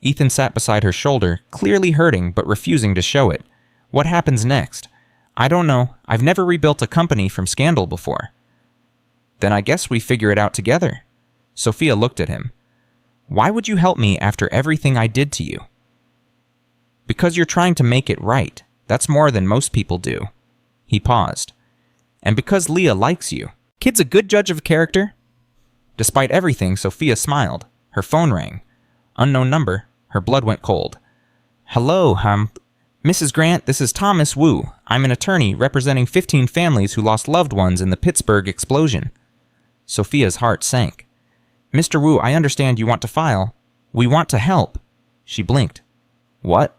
Ethan sat beside her shoulder, clearly hurting but refusing to show it. What happens next? I don't know. I've never rebuilt a company from scandal before. Then I guess we figure it out together. Sophia looked at him. Why would you help me after everything I did to you? Because you're trying to make it right. That's more than most people do. He paused. And because Leah likes you. Kid's a good judge of character. Despite everything, Sophia smiled. Her phone rang. Unknown number. Her blood went cold. Hello, Mrs. Grant, this is Thomas Wu. I'm an attorney representing 15 families who lost loved ones in the Pittsburgh explosion. Sophia's heart sank. Mr. Wu, I understand you want to file. We want to help. She blinked. What?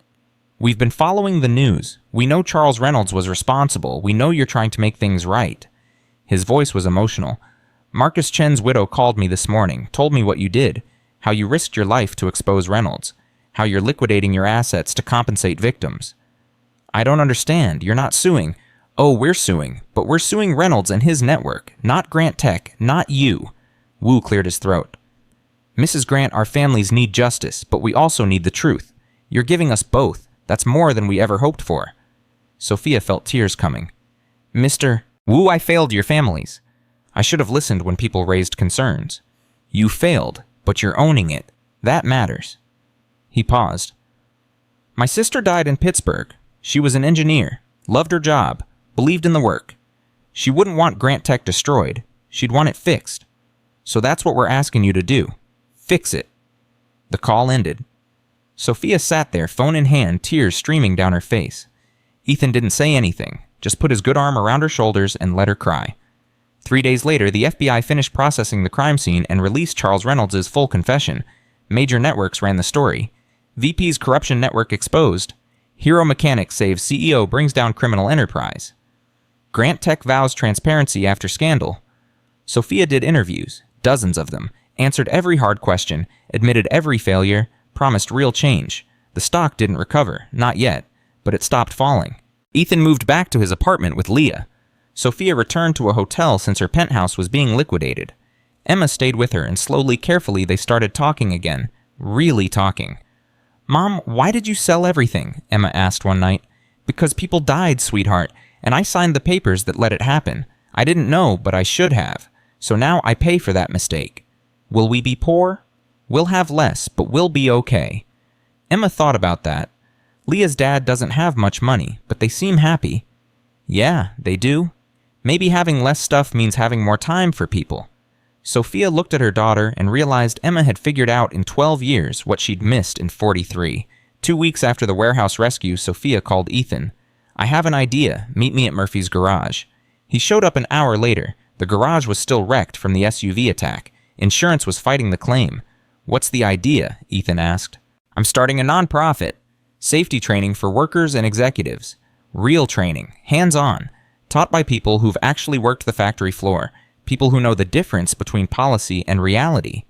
We've been following the news. We know Charles Reynolds was responsible. We know you're trying to make things right. His voice was emotional. Marcus Chen's widow called me this morning, told me what you did, how you risked your life to expose Reynolds, how you're liquidating your assets to compensate victims. I don't understand. You're not suing. Oh, we're suing, but we're suing Reynolds and his network, not Grant Tech, not you. Wu cleared his throat. Mrs. Grant, our families need justice, but we also need the truth. You're giving us both. That's more than we ever hoped for. Sophia felt tears coming. Mr. Wu, I failed your families. I should have listened when people raised concerns. You failed, but you're owning it. That matters. He paused. My sister died in Pittsburgh. She was an engineer, loved her job, believed in the work. She wouldn't want Grant Tech destroyed. She'd want it fixed. So that's what we're asking you to do. Fix it." The call ended. Sophia sat there, phone in hand, tears streaming down her face. Ethan didn't say anything, just put his good arm around her shoulders and let her cry. 3 days later, the FBI finished processing the crime scene and released Charles Reynolds' full confession. Major networks ran the story. VP's corruption network exposed. Hero mechanic saves CEO brings down criminal enterprise. Grant Tech vows transparency after scandal. Sophia did interviews, dozens of them, answered every hard question, admitted every failure, promised real change. The stock didn't recover, not yet, but it stopped falling. Ethan moved back to his apartment with Leah. Sophia returned to a hotel since her penthouse was being liquidated. Emma stayed with her, and slowly, carefully, they started talking again. Really talking. "Mom, why did you sell everything?" Emma asked one night. "Because people died, sweetheart, and I signed the papers that let it happen. I didn't know, but I should have. So now I pay for that mistake. Will we be poor? We'll have less, but we'll be okay." Emma thought about that. Leah's dad doesn't have much money, but they seem happy. Yeah, they do. Maybe having less stuff means having more time for people. Sophia looked at her daughter and realized Emma had figured out in 12 years what she'd missed in 43. 2 weeks after the warehouse rescue, Sophia called Ethan. "I have an idea. Meet me at Murphy's garage." He showed up an hour later. The garage was still wrecked from the SUV attack. Insurance was fighting the claim. "What's the idea?" Ethan asked. "I'm starting a nonprofit. Safety training for workers and executives. Real training, hands-on, taught by people who've actually worked the factory floor, people who know the difference between policy and reality."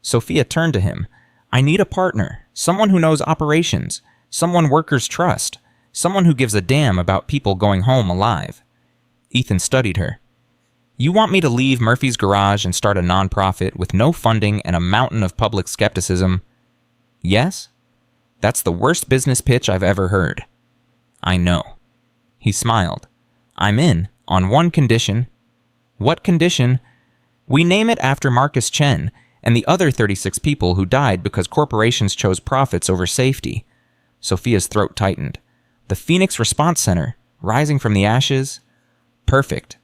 Sophia turned to him. "I need a partner, someone who knows operations, someone workers trust, someone who gives a damn about people going home alive." Ethan studied her. "You want me to leave Murphy's garage and start a nonprofit with no funding and a mountain of public skepticism?" "Yes." "That's the worst business pitch I've ever heard." "I know." He smiled. "I'm in, on one condition." "What condition?" "We name it after Marcus Chen and the other 36 people who died because corporations chose profits over safety." Sophia's throat tightened. "The Phoenix Response Center, rising from the ashes?" "Perfect."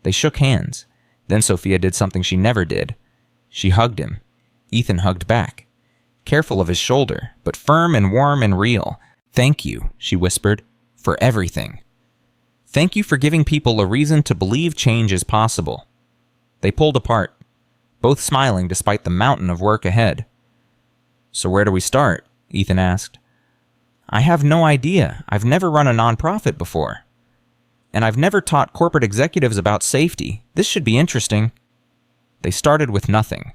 They shook hands. Then Sophia did something she never did. She hugged him. Ethan hugged back. Careful of his shoulder, but firm and warm and real. "Thank you," she whispered, "for everything. Thank you for giving people a reason to believe change is possible." They pulled apart, both smiling despite the mountain of work ahead. "So where do we start?" Ethan asked. "I have no idea. I've never run a nonprofit before. And I've never taught corporate executives about safety. This should be interesting." They started with nothing.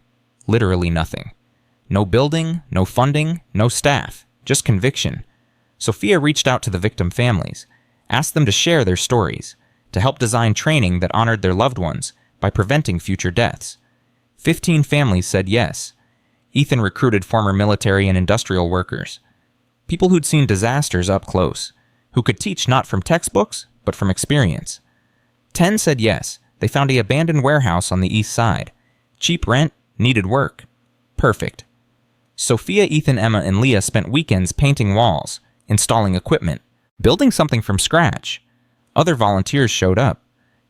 Literally nothing. No building, no funding, no staff, just conviction. Sophia reached out to the victim families, asked them to share their stories, to help design training that honored their loved ones by preventing future deaths. 15 families said yes. Ethan recruited former military and industrial workers, people who'd seen disasters up close, who could teach not from textbooks, but from experience. 10 said yes. They found an abandoned warehouse on the east side. Cheap rent, needed work. Perfect. Sophia, Ethan, Emma, and Leah spent weekends painting walls, installing equipment, building something from scratch. Other volunteers showed up.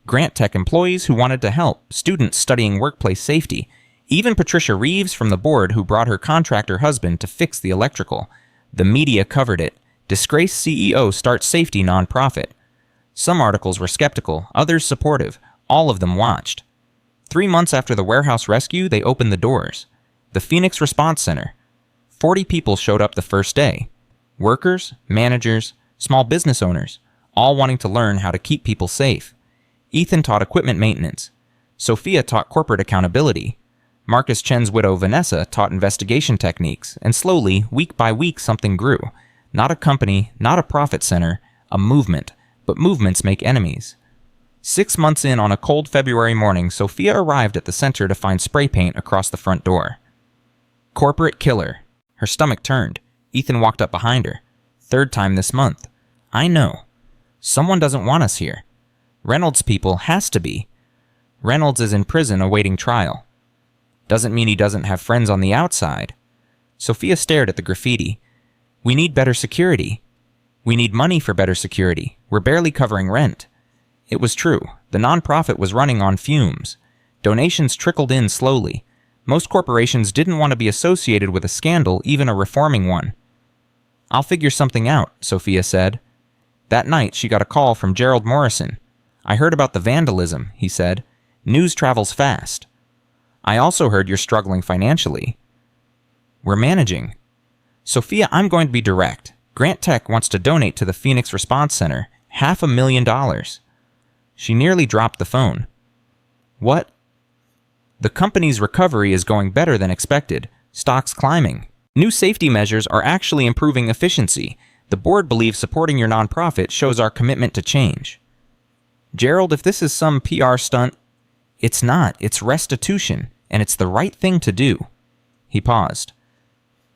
Grant Tech employees who wanted to help, students studying workplace safety, even Patricia Reeves from the board who brought her contractor husband to fix the electrical. The media covered it. Disgraced CEO starts safety nonprofit. Some articles were skeptical, others supportive. All of them watched. 3 months after the warehouse rescue, they opened the doors. The Phoenix Response Center. 40 people showed up the first day. Workers, managers, small business owners, all wanting to learn how to keep people safe. Ethan taught equipment maintenance. Sophia taught corporate accountability. Marcus Chen's widow Vanessa taught investigation techniques, and slowly, week by week, something grew. Not a company, not a profit center, a movement. But movements make enemies. 6 months in, on a cold February morning, Sophia arrived at the center to find spray paint across the front door. "Corporate killer." Her stomach turned. Ethan walked up behind her. "3rd time this month." "I know. Someone doesn't want us here. Reynolds' people has to be." "Reynolds is in prison awaiting trial." "Doesn't mean he doesn't have friends on the outside." Sophia stared at the graffiti. "We need better security. We need money for better security. We're barely covering rent." It was true. The nonprofit was running on fumes. Donations trickled in slowly. Most corporations didn't want to be associated with a scandal, even a reforming one. "I'll figure something out," Sophia said. That night, she got a call from Gerald Morrison. "I heard about the vandalism," he said. "News travels fast. I also heard you're struggling financially." "We're managing." "Sophia, I'm going to be direct. Grant Tech wants to donate to the Phoenix Response Center $500,000. She nearly dropped the phone. "What?" "The company's recovery is going better than expected. Stocks climbing. New safety measures are actually improving efficiency. The board believes supporting your nonprofit shows our commitment to change." "Gerald, if this is some PR stunt..." "It's not. It's restitution, and it's the right thing to do." He paused.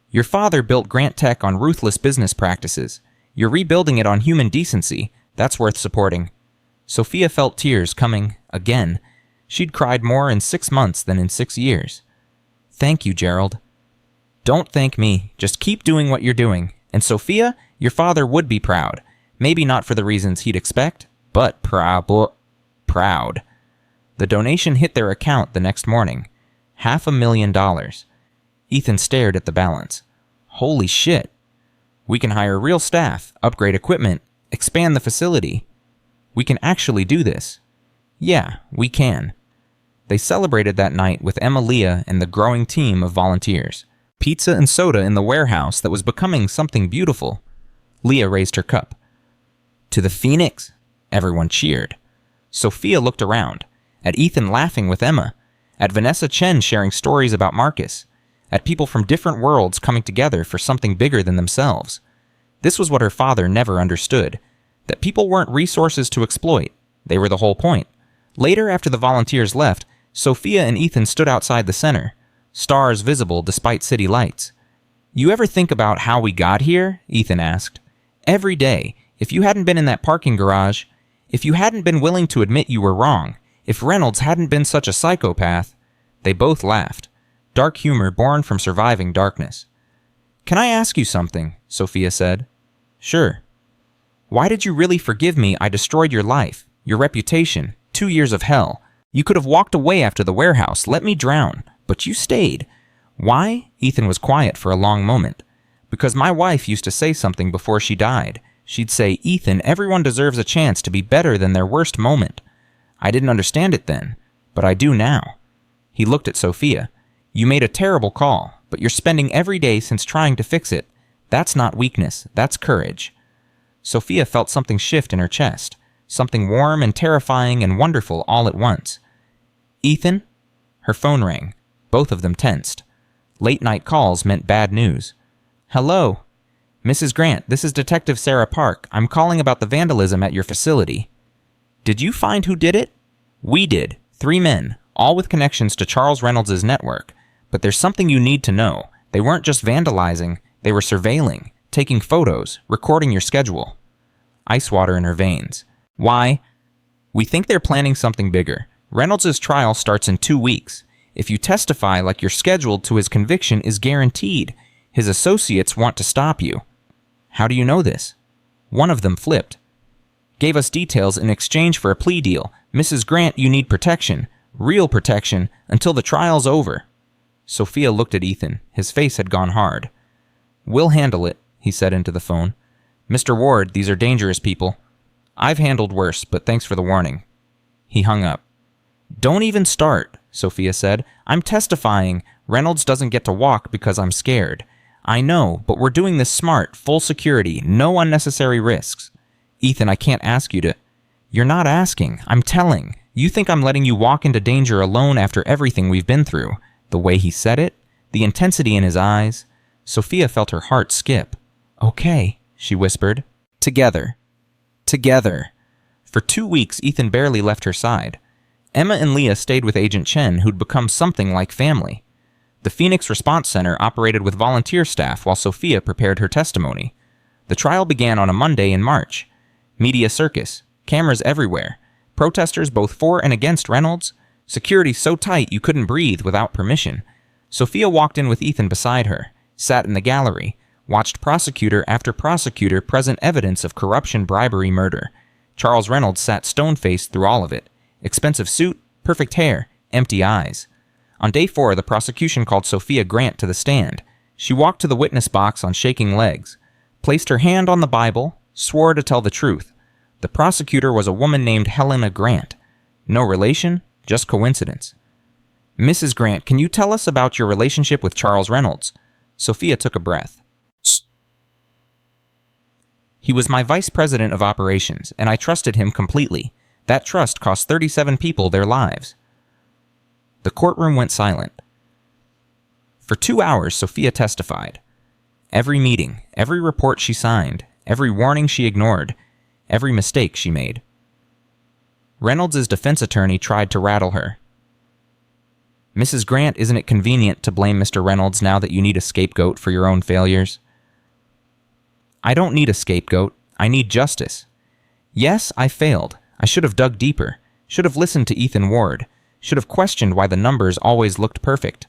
"Your father built Grant Tech on ruthless business practices. You're rebuilding it on human decency. That's worth supporting." Sophia felt tears coming again. She'd cried more in 6 months than in 6 years. "Thank you, Gerald." "Don't thank me. Just keep doing what you're doing. And Sophia, your father would be proud. Maybe not for the reasons he'd expect, but proud." The donation hit their account the next morning. $500,000. Ethan stared at the balance. "Holy shit. We can hire real staff, upgrade equipment, expand the facility. We can actually do this." "Yeah, we can." They celebrated that night with Emma, Leah, and the growing team of volunteers. Pizza and soda in the warehouse that was becoming something beautiful. Leah raised her cup. "To the Phoenix!" Everyone cheered. Sophia looked around, at Ethan laughing with Emma, at Vanessa Chen sharing stories about Marcus, at people from different worlds coming together for something bigger than themselves. This was what her father never understood, that people weren't resources to exploit. They were the whole point. Later, after the volunteers left, Sophia and Ethan stood outside the center, stars visible despite city lights. "You ever think about how we got here?" Ethan asked. "Every day, if you hadn't been in that parking garage, if you hadn't been willing to admit you were wrong, if Reynolds hadn't been such a psychopath..." They both laughed. Dark humor born from surviving darkness. "Can I ask you something?" Sophia said. "Sure." "Why did you really forgive me? I destroyed your life, your reputation, 2 years of hell. You could have walked away after the warehouse, let me drown, but you stayed. Why?" Ethan was quiet for a long moment. "Because my wife used to say something before she died. She'd say, 'Ethan, everyone deserves a chance to be better than their worst moment.' I didn't understand it then, but I do now." He looked at Sophia. "You made a terrible call, but you're spending every day since trying to fix it. That's not weakness, that's courage." Sophia felt something shift in her chest, something warm and terrifying and wonderful all at once. "Ethan?" Her phone rang. Both of them tensed. Late-night calls meant bad news. "Hello?" "Mrs. Grant, this is Detective Sarah Park. I'm calling about the vandalism at your facility." "Did you find who did it?" "We did. 3 men, all with connections to Charles Reynolds' network. But there's something you need to know. They weren't just vandalizing, they were surveilling, taking photos, recording your schedule." Ice water in her veins. "Why?" "We think they're planning something bigger. Reynolds' trial starts in 2 weeks. If you testify like you're scheduled to, his conviction is guaranteed. His associates want to stop you." "How do you know this?" "One of them flipped. Gave us details in exchange for a plea deal. Mrs. Grant, you need protection. Real protection, until the trial's over." Sophia looked at Ethan. His face had gone hard. "We'll handle it," he said into the phone. "Mr. Ward, these are dangerous people. I've handled worse, but thanks for the warning." He hung up. "Don't even start," Sophia said. "I'm testifying. Reynolds doesn't get to walk because I'm scared. I know, but we're doing this smart, full security, no unnecessary risks." "Ethan, I can't ask you to..." "You're not asking. I'm telling. You think I'm letting you walk into danger alone after everything we've been through?" The way he said it, the intensity in his eyes. Sophia felt her heart skip. "Okay," she whispered. "Together. Together." For 2 weeks, Ethan barely left her side. Emma and Leah stayed with Agent Chen, who'd become something like family. The Phoenix Response Center operated with volunteer staff while Sophia prepared her testimony. The trial began on a Monday in March. Media circus, cameras everywhere, protesters both for and against Reynolds, security so tight you couldn't breathe without permission. Sophia walked in with Ethan beside her, sat in the gallery, watched prosecutor after prosecutor present evidence of corruption, bribery, murder. Charles Reynolds sat stone-faced through all of it. Expensive suit, perfect hair, empty eyes. On day 4, the prosecution called Sophia Grant to the stand. She walked to the witness box on shaking legs, placed her hand on the Bible, swore to tell the truth. The prosecutor was a woman named Helena Grant. No relation, just coincidence. "Mrs. Grant, can you tell us about your relationship with Charles Reynolds?" Sophia took a breath. "He was my vice president of operations, and I trusted him completely. That trust cost 37 people their lives." The courtroom went silent. For 2 hours, Sophia testified. Every meeting, every report she signed, every warning she ignored, every mistake she made. Reynolds' defense attorney tried to rattle her. "Mrs. Grant, isn't it convenient to blame Mr. Reynolds now that you need a scapegoat for your own failures?" "I don't need a scapegoat. I need justice. Yes, I failed. I should have dug deeper, should have listened to Ethan Ward, should have questioned why the numbers always looked perfect.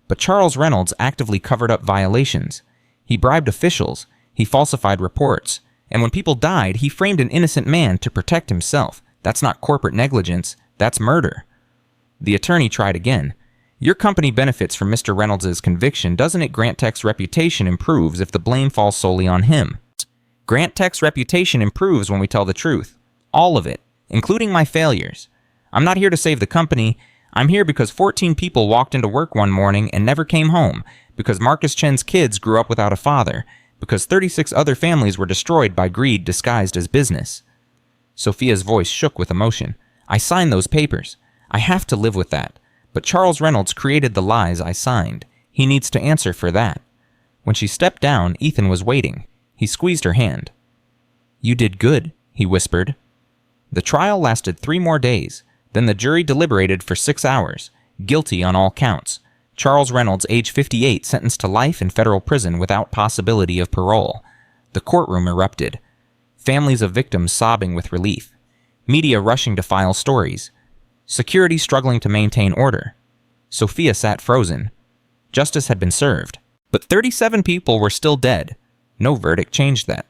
But Charles Reynolds actively covered up violations. He bribed officials, he falsified reports, and when people died, he framed an innocent man to protect himself. That's not corporate negligence, that's murder." The attorney tried again. "Your company benefits from Mr. Reynolds' conviction. Doesn't it Grant Tech's reputation improves if the blame falls solely on him?" "Grant Tech's reputation improves when we tell the truth. All of it, including my failures. I'm not here to save the company. I'm here because 14 people walked into work one morning and never came home, because Marcus Chen's kids grew up without a father, because 36 other families were destroyed by greed disguised as business." Sophia's voice shook with emotion. "I signed those papers. I have to live with that. But Charles Reynolds created the lies I signed. He needs to answer for that." When she stepped down, Ethan was waiting. He squeezed her hand. "You did good," he whispered. The trial lasted 3 more days. Then the jury deliberated for 6 hours. Guilty on all counts. Charles Reynolds, age 58, sentenced to life in federal prison without possibility of parole. The courtroom erupted. Families of victims sobbing with relief. Media rushing to file stories. Security struggling to maintain order. Sophia sat frozen. Justice had been served. But 37 people were still dead. No verdict changed that.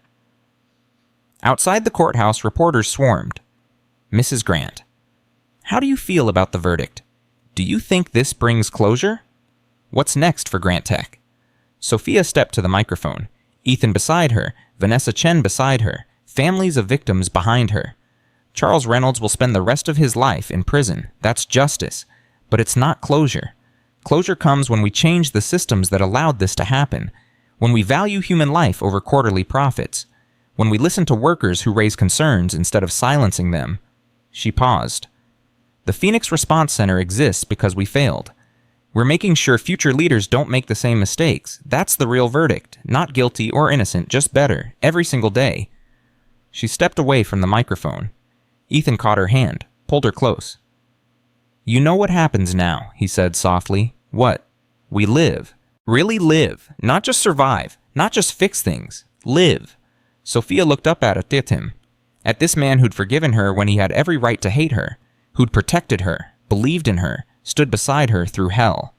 Outside the courthouse, reporters swarmed. "Mrs. Grant, how do you feel about the verdict? Do you think this brings closure? What's next for Grant Tech?" Sophia stepped to the microphone. Ethan beside her, Vanessa Chen beside her, families of victims behind her. Charles Reynolds will spend the rest of his life in prison. That's justice. But it's not closure. Closure comes when we change the systems that allowed this to happen, when we value human life over quarterly profits, when we listen to workers who raise concerns instead of silencing them. She paused. "The Phoenix Response Center exists because we failed. We're making sure future leaders don't make the same mistakes. That's the real verdict. Not guilty or innocent, just better, every single day." She stepped away from the microphone. Ethan caught her hand, pulled her close. "You know what happens now," he said softly. "What? We live. Really live. Not just survive. Not just fix things. Live." Sophia looked up at him. At this man who'd forgiven her when he had every right to hate her, who'd protected her, believed in her, stood beside her through hell.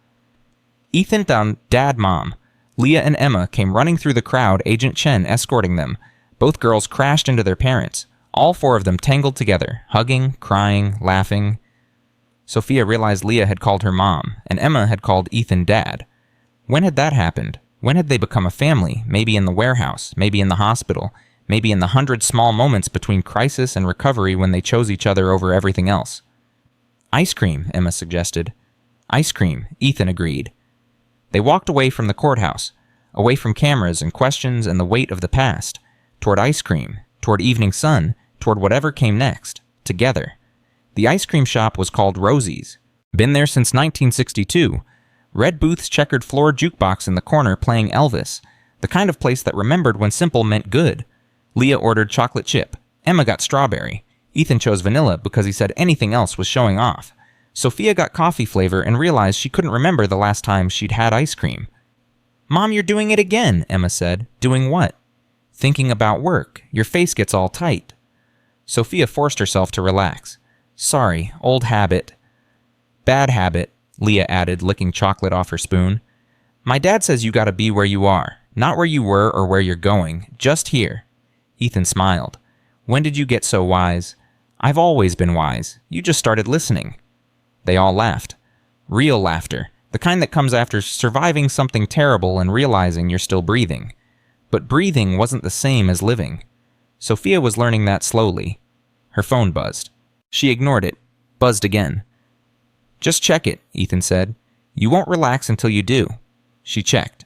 Ethan, Dad, Mom. Leah and Emma came running through the crowd, Agent Chen escorting them. Both girls crashed into their parents. All 4 of them tangled together, hugging, crying, laughing. Sophia realized Leah had called her mom, and Emma had called Ethan dad. When had that happened? When had they become a family? Maybe in the warehouse, maybe in the hospital, maybe in the 100 small moments between crisis and recovery when they chose each other over everything else. "Ice cream," Emma suggested. "Ice cream," Ethan agreed. They walked away from the courthouse, away from cameras and questions and the weight of the past, toward ice cream, toward evening sun, toward whatever came next, together. The ice cream shop was called Rosie's. Been there since 1962. Red Booth's checkered floor jukebox in the corner playing Elvis, the kind of place that remembered when simple meant good. Leah ordered chocolate chip. Emma got strawberry. Ethan chose vanilla because he said anything else was showing off. Sophia got coffee flavor and realized she couldn't remember the last time she'd had ice cream. "Mom, you're doing it again," Emma said. "Doing what?" "Thinking about work. Your face gets all tight." Sophia forced herself to relax. "Sorry, old habit." "Bad habit," Leah added, licking chocolate off her spoon. "My dad says you gotta be where you are, not where you were or where you're going, just here." Ethan smiled. "When did you get so wise?" "I've always been wise. You just started listening." They all laughed. Real laughter, the kind that comes after surviving something terrible and realizing you're still breathing. But breathing wasn't the same as living. Sophia was learning that slowly. Her phone buzzed. She ignored it, buzzed again. "Just check it," Ethan said. "You won't relax until you do." She checked.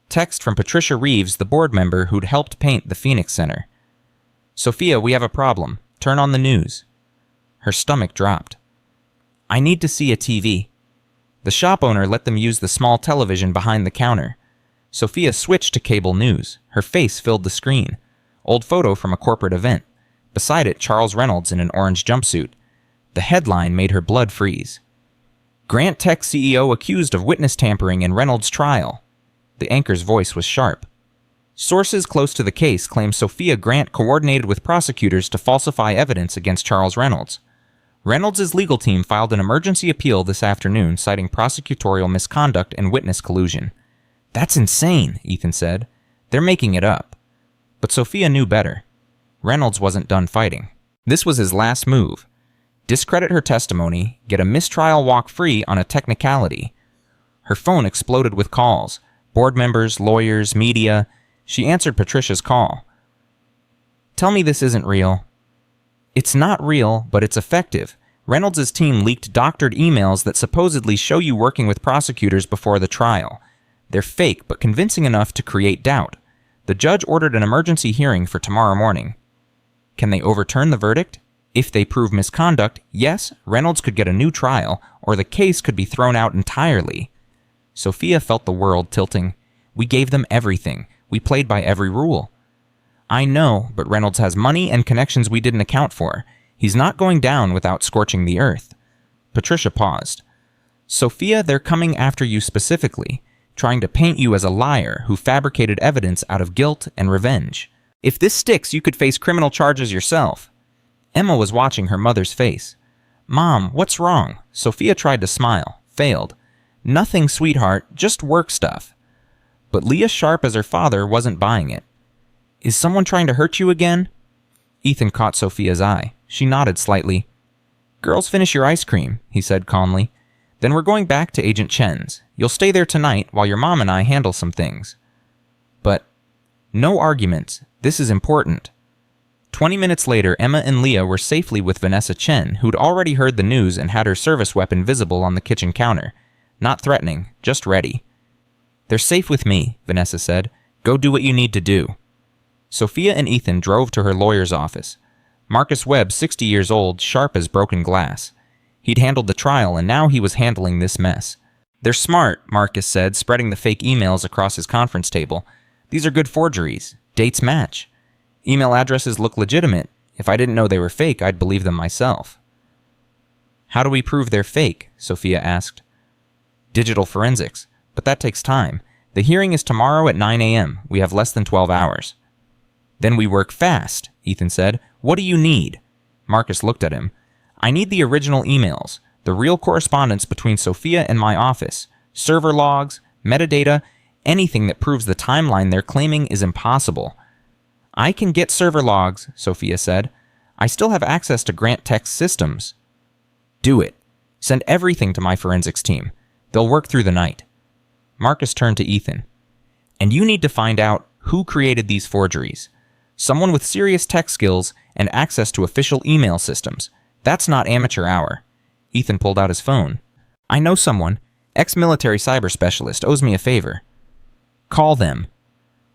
Text from Patricia Reeves, the board member who'd helped paint the Phoenix Center. "Sophia, we have a problem. Turn on the news." Her stomach dropped. "I need to see a TV." The shop owner let them use the small television behind the counter. Sophia switched to cable news. Her face filled the screen. Old photo from a corporate event. Beside it, Charles Reynolds in an orange jumpsuit. The headline made her blood freeze. "Grant Tech CEO accused of witness tampering in Reynolds' trial." The anchor's voice was sharp. Sources close to the case claim Sophia Grant coordinated with prosecutors to falsify evidence against Charles Reynolds. Reynolds' legal team filed an emergency appeal this afternoon citing prosecutorial misconduct and witness collusion. "That's insane," Ethan said. "They're making it up." But Sophia knew better. Reynolds wasn't done fighting. This was his last move. Discredit her testimony, get a mistrial walk free on a technicality. Her phone exploded with calls. Board members, lawyers, media. She answered Patricia's call. "Tell me this isn't real." "It's not real, but it's effective. Reynolds' team leaked doctored emails that supposedly show you working with prosecutors before the trial. They're fake, but convincing enough to create doubt. The judge ordered an emergency hearing for tomorrow morning." Can they overturn the verdict? If they prove misconduct, yes, Reynolds could get a new trial, or the case could be thrown out entirely. Sophia felt the world tilting. "We gave them everything. We played by every rule." "I know, but Reynolds has money and connections we didn't account for. He's not going down without scorching the earth." Patricia paused. "Sophia, they're coming after you specifically, trying to paint you as a liar who fabricated evidence out of guilt and revenge. If this sticks, you could face criminal charges yourself." Emma was watching her mother's face. "Mom, what's wrong?" Sophia tried to smile, failed. "Nothing, sweetheart, just work stuff." But Leah, sharp as her father, wasn't buying it. "Is someone trying to hurt you again?" Ethan caught Sophia's eye. She nodded slightly. "Girls, finish your ice cream," he said calmly. "Then we're going back to Agent Chen's. You'll stay there tonight while your mom and I handle some things." But no arguments. This is important. 20 minutes later, Emma and Leah were safely with Vanessa Chen, who'd already heard the news and had her service weapon visible on the kitchen counter. Not threatening, just ready. "They're safe with me," Vanessa said. "Go do what you need to do." Sophia and Ethan drove to her lawyer's office. Marcus Webb, 60 years old, sharp as broken glass. He'd handled the trial, and now he was handling this mess. "They're smart," Marcus said, spreading the fake emails across his conference table. "These are good forgeries. Dates match. Email addresses look legitimate. If I didn't know they were fake, I'd believe them myself." "How do we prove they're fake?" Sophia asked. "Digital forensics. But that takes time. The hearing is tomorrow at 9 a.m. We have less than 12 hours. "Then we work fast," Ethan said. "What do you need?" Marcus looked at him. "I need the original emails, the real correspondence between Sophia and my office, server logs, metadata, anything that proves the timeline they're claiming is impossible." "I can get server logs," Sophia said. "I still have access to Grant Tech's systems." "Do it. Send everything to my forensics team. They'll work through the night." Marcus turned to Ethan. "And you need to find out who created these forgeries. Someone with serious tech skills and access to official email systems. That's not amateur hour." Ethan pulled out his phone. "I know someone. Ex-military cyber specialist owes me a favor." "Call them."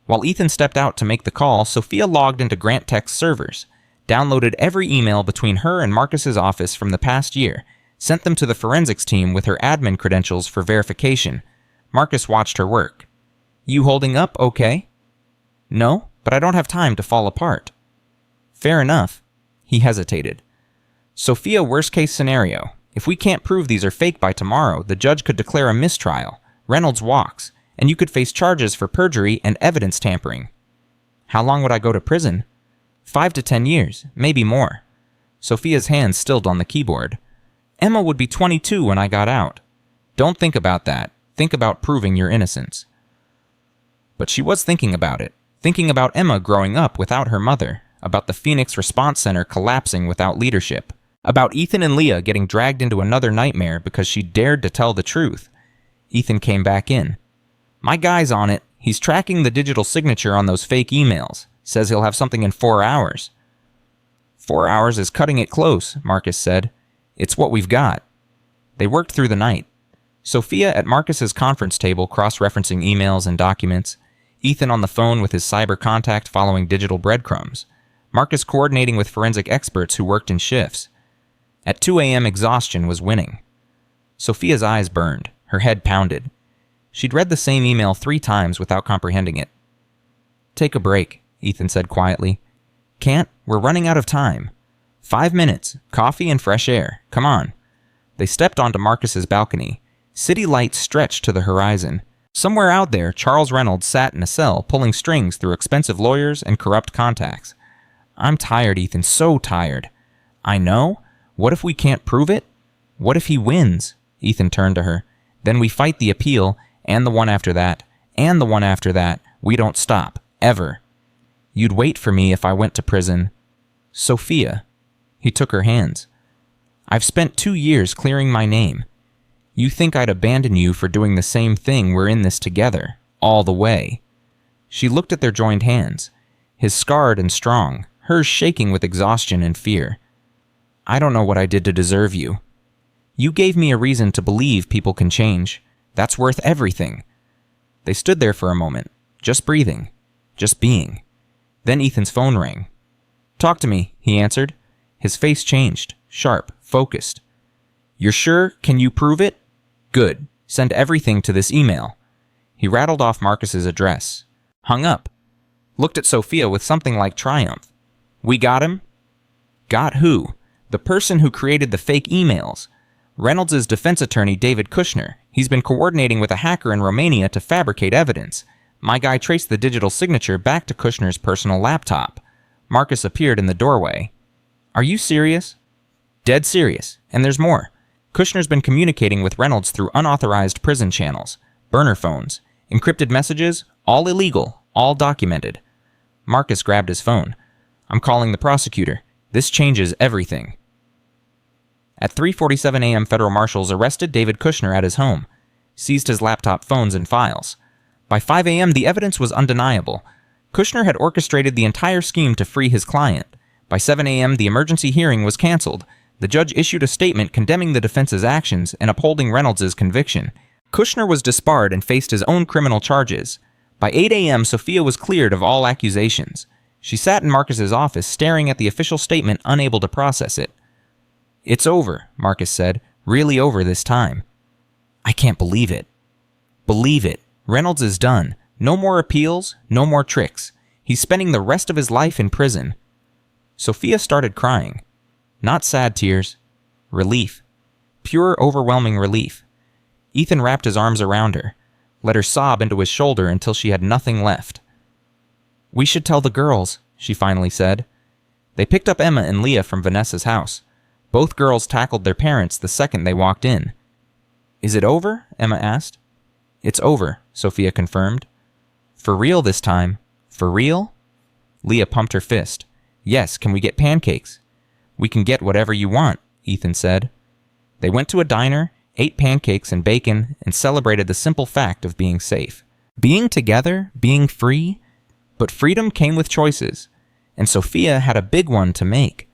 While Ethan stepped out to make the call, Sophia logged into Grant Tech's servers, downloaded every email between her and Marcus's office from the past year, sent them to the forensics team with her admin credentials for verification. Marcus watched her work. "You holding up okay?" "No, but I don't have time to fall apart." "Fair enough." He hesitated. "Sophia, worst-case scenario. If we can't prove these are fake by tomorrow, the judge could declare a mistrial. Reynolds walks, and you could face charges for perjury and evidence tampering." "How long would I go to prison?" 5 to 10 years, maybe more." Sophia's hands stilled on the keyboard. "Emma would be 22 when I got out." "Don't think about that. Think about proving your innocence." But she was thinking about it. Thinking about Emma growing up without her mother, about the Phoenix Response Center collapsing without leadership, About Ethan and Leah getting dragged into another nightmare because she dared to tell the truth. Ethan came back in. My guy's on it. He's tracking the digital signature on those fake emails. Says he'll have something in 4 hours. 4 hours is cutting it close, Marcus said. It's what we've got. They worked through the night. Sophia at Marcus's conference table cross-referencing emails and documents. Ethan on the phone with his cyber contact following digital breadcrumbs. Marcus coordinating with forensic experts who worked in shifts. At 2 a.m. exhaustion was winning. Sophia's eyes burned. Her head pounded. She'd read the same email 3 times without comprehending it. Take a break, Ethan said quietly. Can't. We're running out of time. 5 minutes. Coffee and fresh air. Come on. They stepped onto Marcus's balcony. City lights stretched to the horizon. Somewhere out there, Charles Reynolds sat in a cell pulling strings through expensive lawyers and corrupt contacts. I'm tired, Ethan. So tired. I know. What if we can't prove it? What if he wins? Ethan turned to her. Then we fight the appeal, and the one after that, and the one after that. We don't stop. Ever. You'd wait for me if I went to prison. Sophia. He took her hands. I've spent 2 years clearing my name. You think I'd abandon you for doing the same thing? We're in this together. All the way. She looked at their joined hands. His scarred and strong, hers shaking with exhaustion and fear. I don't know what I did to deserve you. You gave me a reason to believe people can change. That's worth everything. They stood there for a moment, just breathing, just being. Then Ethan's phone rang. Talk to me, he answered. His face changed, sharp, focused. You're sure? Can you prove it? Good. Send everything to this email. He rattled off Marcus's address. Hung up. Looked at Sophia with something like triumph. We got him? Got who? The person who created the fake emails. Reynolds' defense attorney, David Kushner. He's been coordinating with a hacker in Romania to fabricate evidence. My guy traced the digital signature back to Kushner's personal laptop. Marcus appeared in the doorway. Are you serious? Dead serious. And there's more. Kushner's been communicating with Reynolds through unauthorized prison channels, burner phones, encrypted messages, all illegal, all documented. Marcus grabbed his phone. I'm calling the prosecutor. This changes everything. At 3:47 a.m., federal marshals arrested David Kushner at his home, seized his laptop phones and files. By 5 a.m., the evidence was undeniable. Kushner had orchestrated the entire scheme to free his client. By 7 a.m., the emergency hearing was canceled. The judge issued a statement condemning the defense's actions and upholding Reynolds' conviction. Kushner was disbarred and faced his own criminal charges. By 8 a.m., Sophia was cleared of all accusations. She sat in Marcus's office, staring at the official statement, unable to process it. It's over, Marcus said. Really over this time. I can't believe it. Believe it. Reynolds is done. No more appeals, no more tricks. He's spending the rest of his life in prison. Sophia started crying. Not sad tears. Relief. Pure, overwhelming relief. Ethan wrapped his arms around her, let her sob into his shoulder until she had nothing left. We should tell the girls, she finally said. They picked up Emma and Leah from Vanessa's house. Both girls tackled their parents the second they walked in. Is it over? Emma asked. It's over, Sophia confirmed. For real this time. For real? Leah pumped her fist. Yes, can we get pancakes? We can get whatever you want, Ethan said. They went to a diner, ate pancakes and bacon, and celebrated the simple fact of being safe. Being together, being free. But freedom came with choices, and Sophia had a big one to make.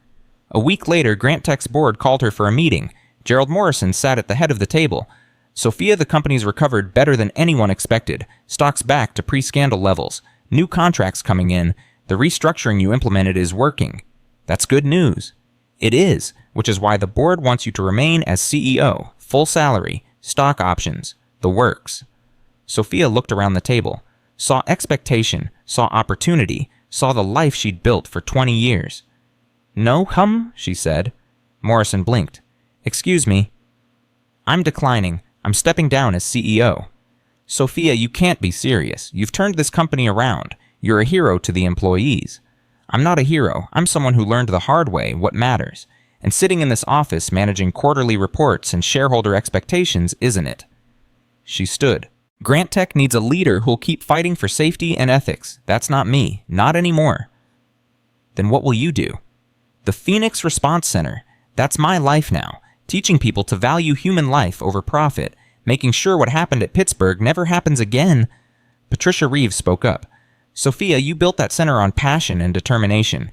A week later, Grant Tech's board called her for a meeting. Gerald Morrison sat at the head of the table. Sophia, the company's recovered better than anyone expected. Stocks back to pre-scandal levels. New contracts coming in. The restructuring you implemented is working. That's good news. It is, which is why the board wants you to remain as CEO. Full salary, stock options, the works. Sophia looked around the table, saw expectation, saw opportunity, saw the life she'd built for 20 years. No, she said. Morrison blinked. Excuse me. I'm declining. I'm stepping down as CEO. Sophia, you can't be serious. You've turned this company around. You're a hero to the employees. I'm not a hero. I'm someone who learned the hard way what matters. And sitting in this office managing quarterly reports and shareholder expectations isn't it. She stood. Grant Tech needs a leader who'll keep fighting for safety and ethics. That's not me. Not anymore. Then what will you do? The Phoenix Response Center. That's my life now, teaching people to value human life over profit, making sure what happened at Pittsburgh never happens again. Patricia Reeves spoke up. Sophia, you built that center on passion and determination,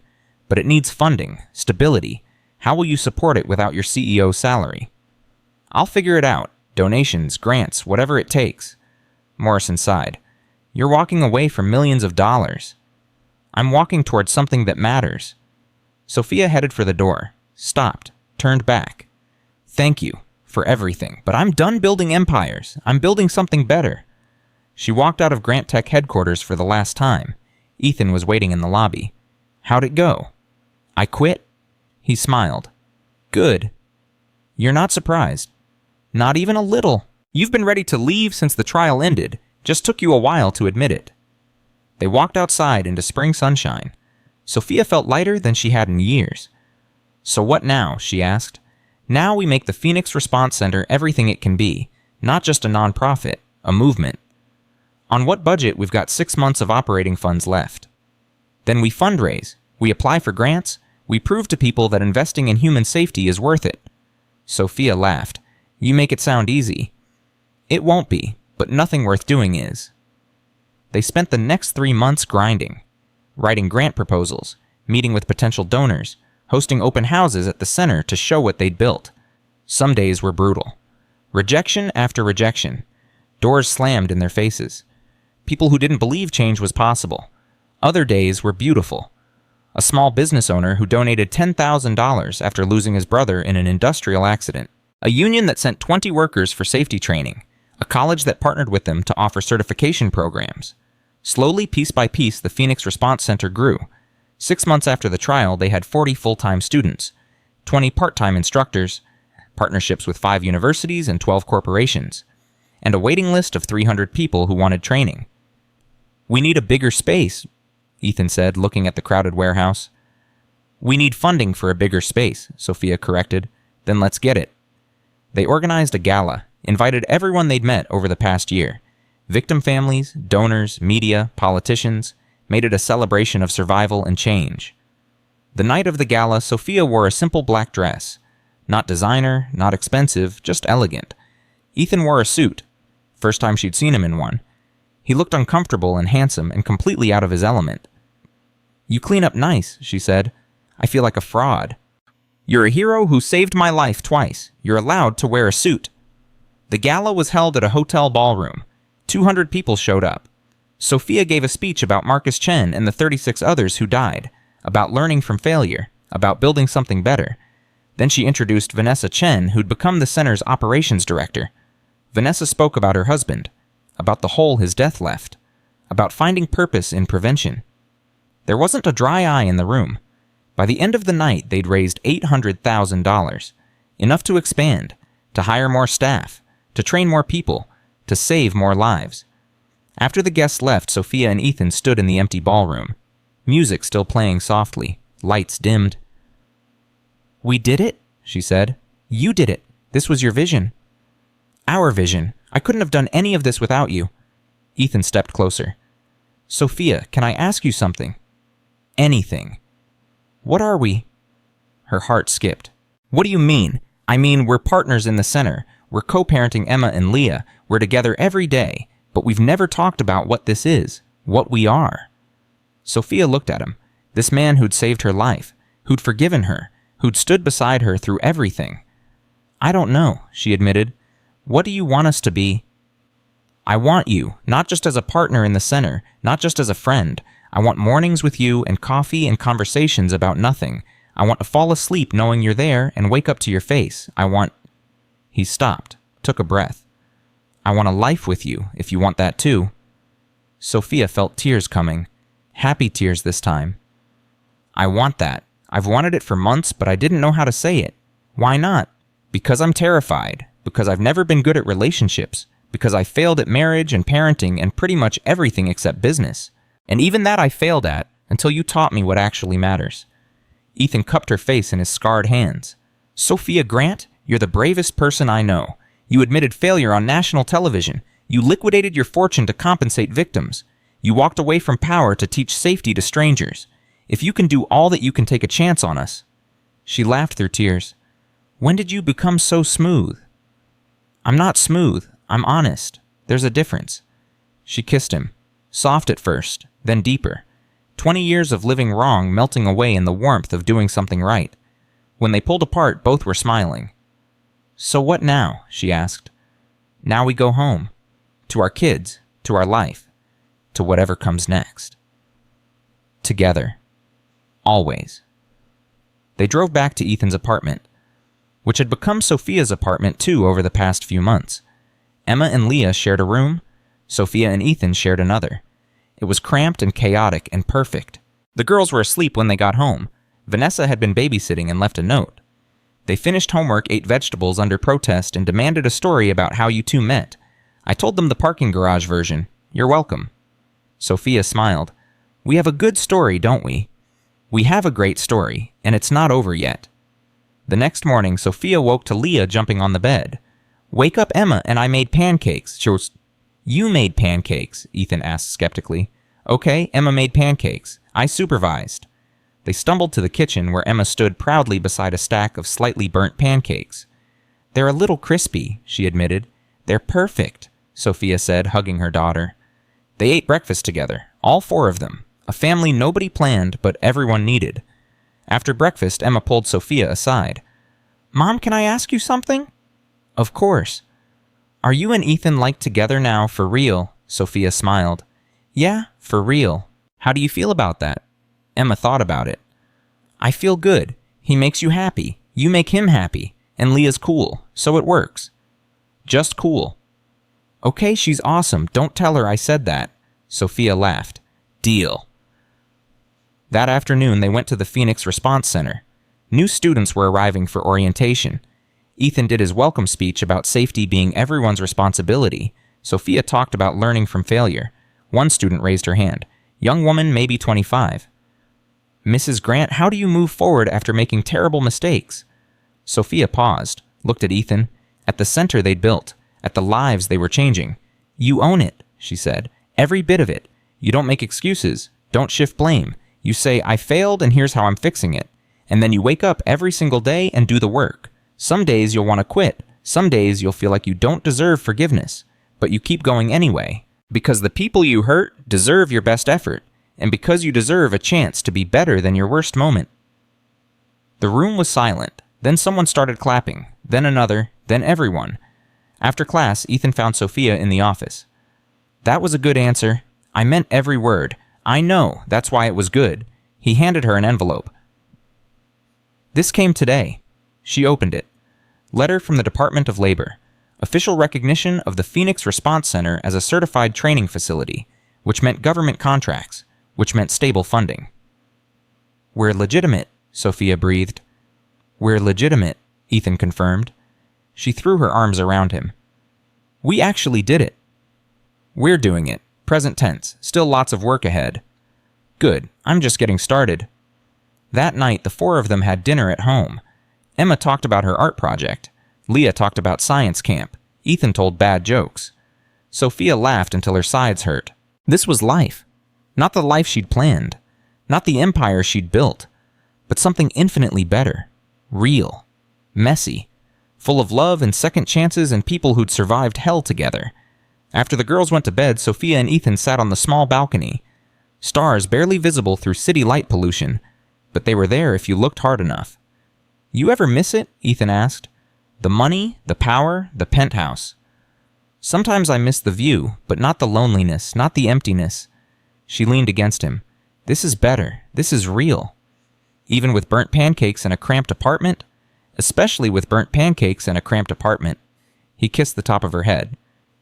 but it needs funding, stability. How will you support it without your CEO's salary? I'll figure it out. Donations, grants, whatever it takes. Morrison sighed. You're walking away from millions of dollars. I'm walking towards something that matters. Sophia headed for the door, stopped, turned back. Thank you for everything, but I'm done building empires. I'm building something better. She walked out of Grant Tech headquarters for the last time. Ethan was waiting in the lobby. How'd it go? I quit. He smiled. Good. You're not surprised. Not even a little. You've been ready to leave since the trial ended. Just took you a while to admit it. They walked outside into spring sunshine. Sophia felt lighter than she had in years. So what now? She asked. Now we make the Phoenix Response Center everything it can be, not just a nonprofit, a movement. On what budget, we've got 6 months of operating funds left. Then we fundraise, we apply for grants, we prove to people that investing in human safety is worth it. Sophia laughed. You make it sound easy. It won't be, but nothing worth doing is. They spent the next 3 months grinding, writing grant proposals, meeting with potential donors, hosting open houses at the center to show what they'd built. Some days were brutal. Rejection after rejection. Doors slammed in their faces. People who didn't believe change was possible. Other days were beautiful. A small business owner who donated $10,000 after losing his brother in an industrial accident. A union that sent 20 workers for safety training. A college that partnered with them to offer certification programs. Slowly, piece by piece, the Phoenix Response Center grew. 6 months after the trial, they had 40 full-time students, 20 part-time instructors, partnerships with 5 universities and 12 corporations, and a waiting list of 300 people who wanted training. We need a bigger space, Ethan said, looking at the crowded warehouse. We need funding for a bigger space, Sophia corrected. Then let's get it. They organized a gala, invited everyone they'd met over the past year. Victim families, donors, media, politicians, made it a celebration of survival and change. The night of the gala, Sophia wore a simple black dress. Not designer, not expensive, just elegant. Ethan wore a suit. First time she'd seen him in one. He looked uncomfortable and handsome and completely out of his element. You clean up nice, she said. I feel like a fraud. You're a hero who saved my life twice. You're allowed to wear a suit. The gala was held at a hotel ballroom. 200 people showed up. Sophia gave a speech about Marcus Chen and the 36 others who died, about learning from failure, about building something better. Then she introduced Vanessa Chen, who'd become the center's operations director. Vanessa spoke about her husband, about the hole his death left, about finding purpose in prevention. There wasn't a dry eye in the room. By the end of the night, they'd raised $800,000, enough to expand, to hire more staff, to train more people, to save more lives. After the guests left, Sophia and Ethan stood in the empty ballroom, music still playing softly, lights dimmed. We did it, she said. You did it. This was your vision. Our vision. I couldn't have done any of this without you. Ethan stepped closer. Sophia, can I ask you something? Anything. What are we? Her heart skipped. What do you mean? I mean, we're partners in the center. We're co-parenting Emma and Leah. We're together every day. But we've never talked about what this is, what we are. Sophia looked at him, this man who'd saved her life, who'd forgiven her, who'd stood beside her through everything. I don't know, she admitted. What do you want us to be? I want you, not just as a partner in the center, not just as a friend. I want mornings with you and coffee and conversations about nothing. I want to fall asleep knowing you're there and wake up to your face. I want... He stopped, took a breath. I want a life with you, if you want that too. Sophia felt tears coming. Happy tears this time. I want that. I've wanted it for months, but I didn't know how to say it. Why not? Because I'm terrified. Because I've never been good at relationships. Because I failed at marriage and parenting and pretty much everything except business. And even that I failed at, until you taught me what actually matters. Ethan cupped her face in his scarred hands. Sophia Grant, you're the bravest person I know. You admitted failure on national television. You liquidated your fortune to compensate victims. You walked away from power to teach safety to strangers. If you can do all that, you can take a chance on us. She laughed through tears. When did you become so smooth?" "I'm not smooth. I'm honest. There's a difference." She kissed him, soft at first, then deeper. 20 years of living wrong melting away in the warmth of doing something right. When they pulled apart, both were smiling. "So what now?" she asked. "Now we go home. To our kids, to our life, to whatever comes next. Together. Always." They drove back to Ethan's apartment, which had become Sophia's apartment too over the past few months. Emma and Leah shared a room. Sophia and Ethan shared another. It was cramped and chaotic and perfect. The girls were asleep when they got home. Vanessa had been babysitting and left a note. They finished homework, ate vegetables under protest, and demanded a story about how you two met. I told them the parking garage version. You're welcome. Sophia smiled. "We have a good story, don't we?" "We have a great story, and it's not over yet." The next morning, Sophia woke to Leah jumping on the bed. "Wake up, Emma, and I made pancakes." "You made pancakes?" Ethan asked skeptically. "Okay, Emma made pancakes. I supervised." They stumbled to the kitchen where Emma stood proudly beside a stack of slightly burnt pancakes. "They're a little crispy," she admitted. "They're perfect," Sophia said, hugging her daughter. They ate breakfast together, all four of them, a family nobody planned but everyone needed. After breakfast, Emma pulled Sophia aside. "Mom, can I ask you something?" "Of course." "Are you and Ethan like together now, for real?" Sophia smiled. "Yeah, for real." "How do you feel about that?" Emma thought about it. "I feel good. He makes you happy. You make him happy. And Leah's cool, so it works." "Just cool." "Okay, she's awesome. Don't tell her I said that." Sophia laughed. "Deal." That afternoon, they went to the Phoenix Response Center. New students were arriving for orientation. Ethan did his welcome speech about safety being everyone's responsibility. Sophia talked about learning from failure. One student raised her hand. Young woman, maybe 25. "Mrs. Grant, how do you move forward after making terrible mistakes?" Sophia paused, looked at Ethan, at the center they'd built, at the lives they were changing. "You own it," she said. "Every bit of it. You don't make excuses. Don't shift blame. You say, I failed and here's how I'm fixing it. And then you wake up every single day and do the work. Some days you'll want to quit. Some days you'll feel like you don't deserve forgiveness. But you keep going anyway. Because the people you hurt deserve your best effort. And because you deserve a chance to be better than your worst moment." The room was silent. Then someone started clapping. Then another. Then everyone. After class, Ethan found Sophia in the office. "That was a good answer. I meant every word. I know, that's why it was good." He handed her an envelope. "This came today." She opened it. Letter from the Department of Labor. Official recognition of the Phoenix Response Center as a certified training facility, which meant government contracts, which meant stable funding. "We're legitimate," Sophia breathed. "We're legitimate," Ethan confirmed. She threw her arms around him. "We actually did it." "We're doing it. Present tense. Still lots of work ahead." "Good. I'm just getting started." That night, the four of them had dinner at home. Emma talked about her art project. Leah talked about science camp. Ethan told bad jokes. Sophia laughed until her sides hurt. This was life. Not the life she'd planned. Not the empire she'd built. But something infinitely better. Real. Messy. Full of love and second chances and people who'd survived hell together. After the girls went to bed, Sophia and Ethan sat on the small balcony. Stars barely visible through city light pollution. But they were there if you looked hard enough. "You ever miss it?" Ethan asked. "The money, the power, the penthouse." "Sometimes I miss the view, but not the loneliness, not the emptiness." She leaned against him. "This is better. This is real." "Even with burnt pancakes and a cramped apartment?" "Especially with burnt pancakes and a cramped apartment." He kissed the top of her head.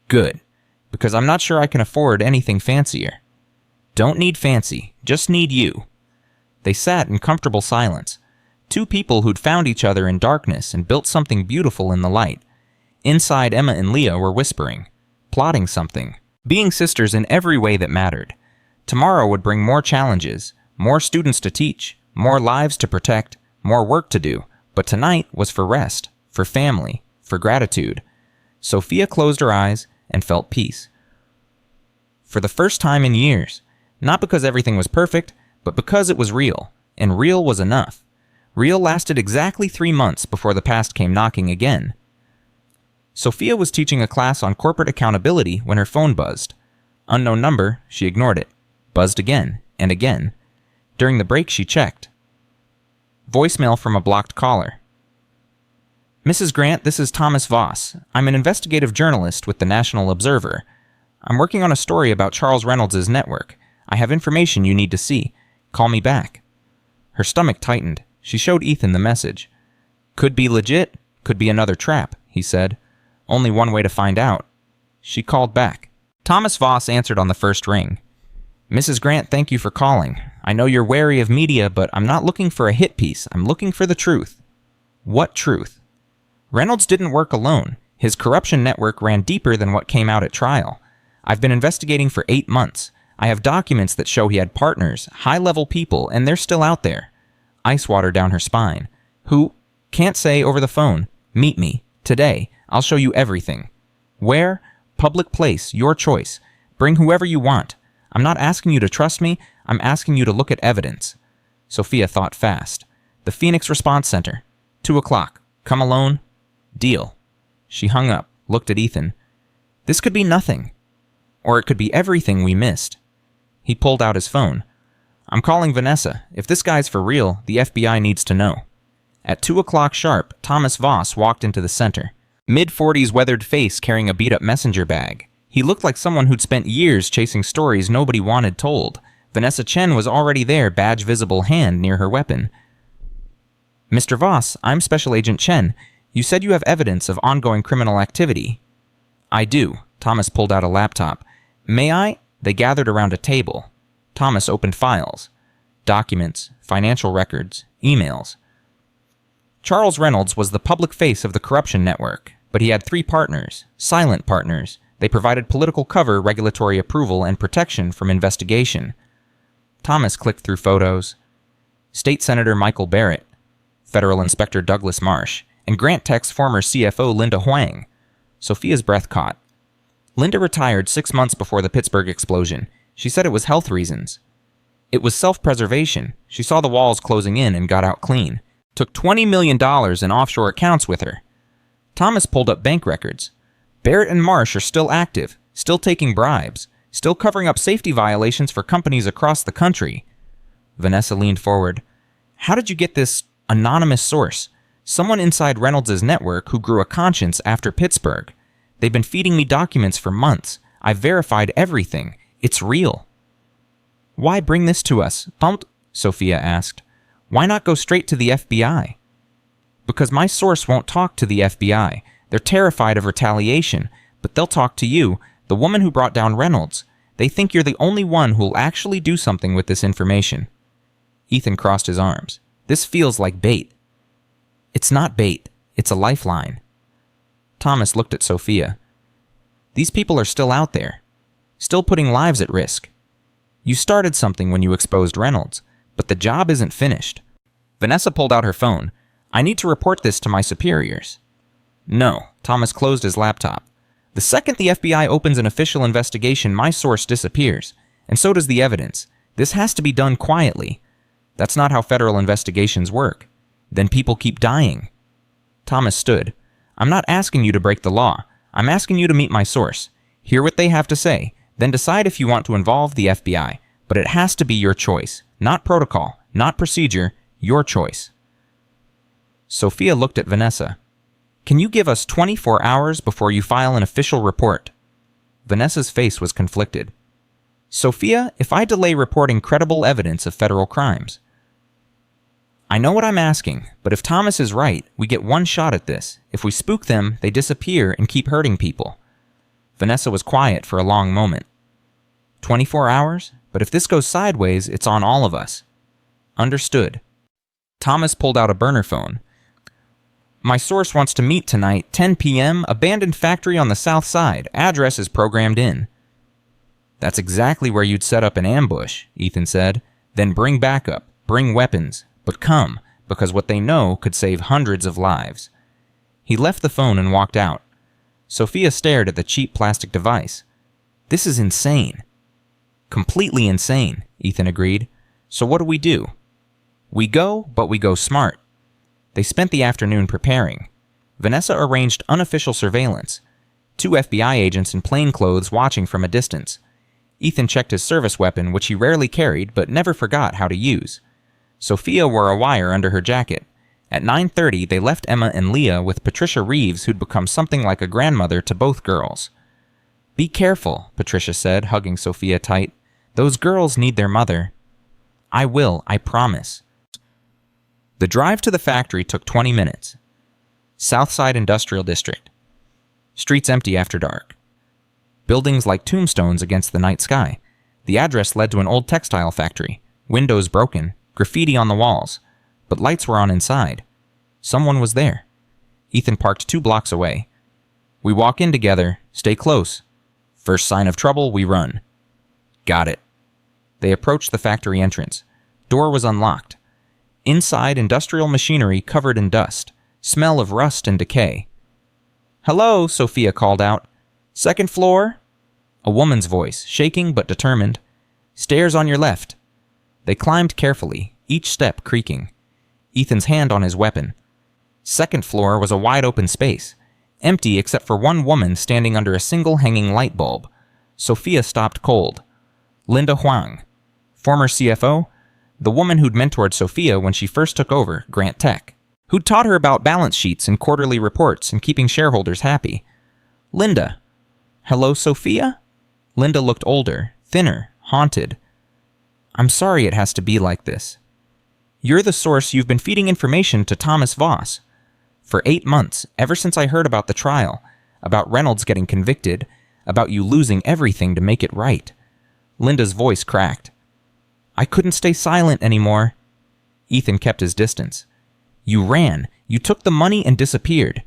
"Good. Because I'm not sure I can afford anything fancier." "Don't need fancy. Just need you." They sat in comfortable silence. Two people who'd found each other in darkness and built something beautiful in the light. Inside, Emma and Leah were whispering, plotting something, being sisters in every way that mattered. Tomorrow would bring more challenges, more students to teach, more lives to protect, more work to do. But tonight was for rest, for family, for gratitude. Sophia closed her eyes and felt peace. For the first time in years. Not because everything was perfect, but because it was real. And real was enough. Real lasted exactly 3 months before the past came knocking again. Sophia was teaching a class on corporate accountability when her phone buzzed. Unknown number, she ignored it. Buzzed again and again. During the break, she checked. Voicemail from a blocked caller. Mrs. Grant, this is Thomas Voss. I'm an investigative journalist with the National Observer. I'm working on a story about Charles Reynolds' network. I have information you need to see. Call me back. Her stomach tightened. She showed Ethan the message. Could be legit, could be another trap, he said. Only one way to find out. She called back. Thomas Voss answered on the first ring. Mrs. Grant, thank you for calling. I know you're wary of media, but I'm not looking for a hit piece. I'm looking for the truth. What truth? Reynolds didn't work alone. His corruption network ran deeper than what came out at trial. I've been investigating for 8 months. I have documents that show he had partners, high-level people, and they're still out there. Ice water down her spine. Who? Can't say over the phone. Meet me. Today. I'll show you everything. Where? Public place. Your choice. Bring whoever you want. I'm not asking you to trust me. I'm asking you to look at evidence. Sophia thought fast. The Phoenix Response Center. 2 o'clock. Come alone. Deal. She hung up, looked at Ethan. This could be nothing. Or it could be everything we missed. He pulled out his phone. I'm calling Vanessa. If this guy's for real, the FBI needs to know. At 2 o'clock sharp, Thomas Voss walked into the center. Mid-40s weathered face carrying a beat-up messenger bag. He looked like someone who'd spent years chasing stories nobody wanted told. Vanessa Chen was already there, badge-visible hand near her weapon. Mr. Voss, I'm Special Agent Chen. You said you have evidence of ongoing criminal activity. I do. Thomas pulled out a laptop. May I? They gathered around a table. Thomas opened files. Documents, financial records, emails. Charles Reynolds was the public face of the corruption network, but he had 3 partners, silent partners. They provided political cover, regulatory approval, and protection from investigation. Thomas clicked through photos. State Senator Michael Barrett, Federal Inspector Douglas Marsh, and Grant Tech's former CFO Linda Huang. Sophia's breath caught. Linda retired 6 months before the Pittsburgh explosion. She said it was health reasons. It was self-preservation. She saw the walls closing in and got out clean. Took $20 million in offshore accounts with her. Thomas pulled up bank records. Barrett and Marsh are still active, still taking bribes, still covering up safety violations for companies across the country. Vanessa leaned forward. How did you get this anonymous source? Someone inside Reynolds' network who grew a conscience after Pittsburgh. They've been feeding me documents for months. I've verified everything. It's real. Why bring this to us? Pumped? Sophia asked. Why not go straight to the FBI? Because my source won't talk to the FBI. They're terrified of retaliation, but they'll talk to you, the woman who brought down Reynolds. They think you're the only one who'll actually do something with this information. Ethan crossed his arms. This feels like bait. It's not bait. It's a lifeline. Thomas looked at Sophia. These people are still out there, still putting lives at risk. You started something when you exposed Reynolds, but the job isn't finished. Vanessa pulled out her phone. I need to report this to my superiors. No, Thomas closed his laptop. The second the FBI opens an official investigation, my source disappears, and so does the evidence. This has to be done quietly. That's not how federal investigations work. Then people keep dying. Thomas stood. I'm not asking you to break the law. I'm asking you to meet my source. Hear what they have to say, then decide if you want to involve the FBI. But it has to be your choice. Not protocol, not procedure, your choice. Sophia looked at Vanessa. Can you give us 24 hours before you file an official report? Vanessa's face was conflicted. Sophia, if I delay reporting credible evidence of federal crimes. I know what I'm asking, but if Thomas is right, we get one shot at this. If we spook them, they disappear and keep hurting people. Vanessa was quiet for a long moment. 24 hours? But if this goes sideways, it's on all of us. Understood. Thomas pulled out a burner phone. My source wants to meet tonight, 10 p.m., abandoned factory on the south side. Address is programmed in. That's exactly where you'd set up an ambush, Ethan said. Then bring backup, bring weapons, but come, because what they know could save hundreds of lives. He left the phone and walked out. Sophia stared at the cheap plastic device. This is insane. Completely insane, Ethan agreed. So what do? We go, but we go smart. They spent the afternoon preparing. Vanessa arranged unofficial surveillance. 2 FBI agents in plain clothes watching from a distance. Ethan checked his service weapon, which he rarely carried but never forgot how to use. Sophia wore a wire under her jacket. At 9:30, they left Emma and Leah with Patricia Reeves, who'd become something like a grandmother to both girls. "Be careful," Patricia said, hugging Sophia tight. "Those girls need their mother." "I will, I promise." The drive to the factory took 20 minutes. Southside Industrial District. Streets empty after dark. Buildings like tombstones against the night sky. The address led to an old textile factory. Windows broken, graffiti on the walls. But lights were on inside. Someone was there. Ethan parked 2 blocks away. "We walk in together. Stay close. First sign of trouble, we run." "Got it." They approached the factory entrance. Door was unlocked. Inside, industrial machinery covered in dust. Smell of rust and decay. "Hello," Sophia called out. "Second floor?" A woman's voice, shaking but determined. "Stairs on your left." They climbed carefully, each step creaking. Ethan's hand on his weapon. Second floor was a wide-open space, empty except for one woman standing under a single hanging light bulb. Sophia stopped cold. Linda Huang, former CFO, the woman who'd mentored Sophia when she first took over Grant Tech, who'd taught her about balance sheets and quarterly reports and keeping shareholders happy. "Linda." "Hello, Sophia?" Linda looked older, thinner, haunted. "I'm sorry it has to be like this. You're the source you've been feeding information to Thomas Voss. For 8 months, ever since I heard about the trial, about Reynolds getting convicted, about you losing everything to make it right." Linda's voice cracked. "I couldn't stay silent anymore." Ethan kept his distance. "You ran. You took the money and disappeared."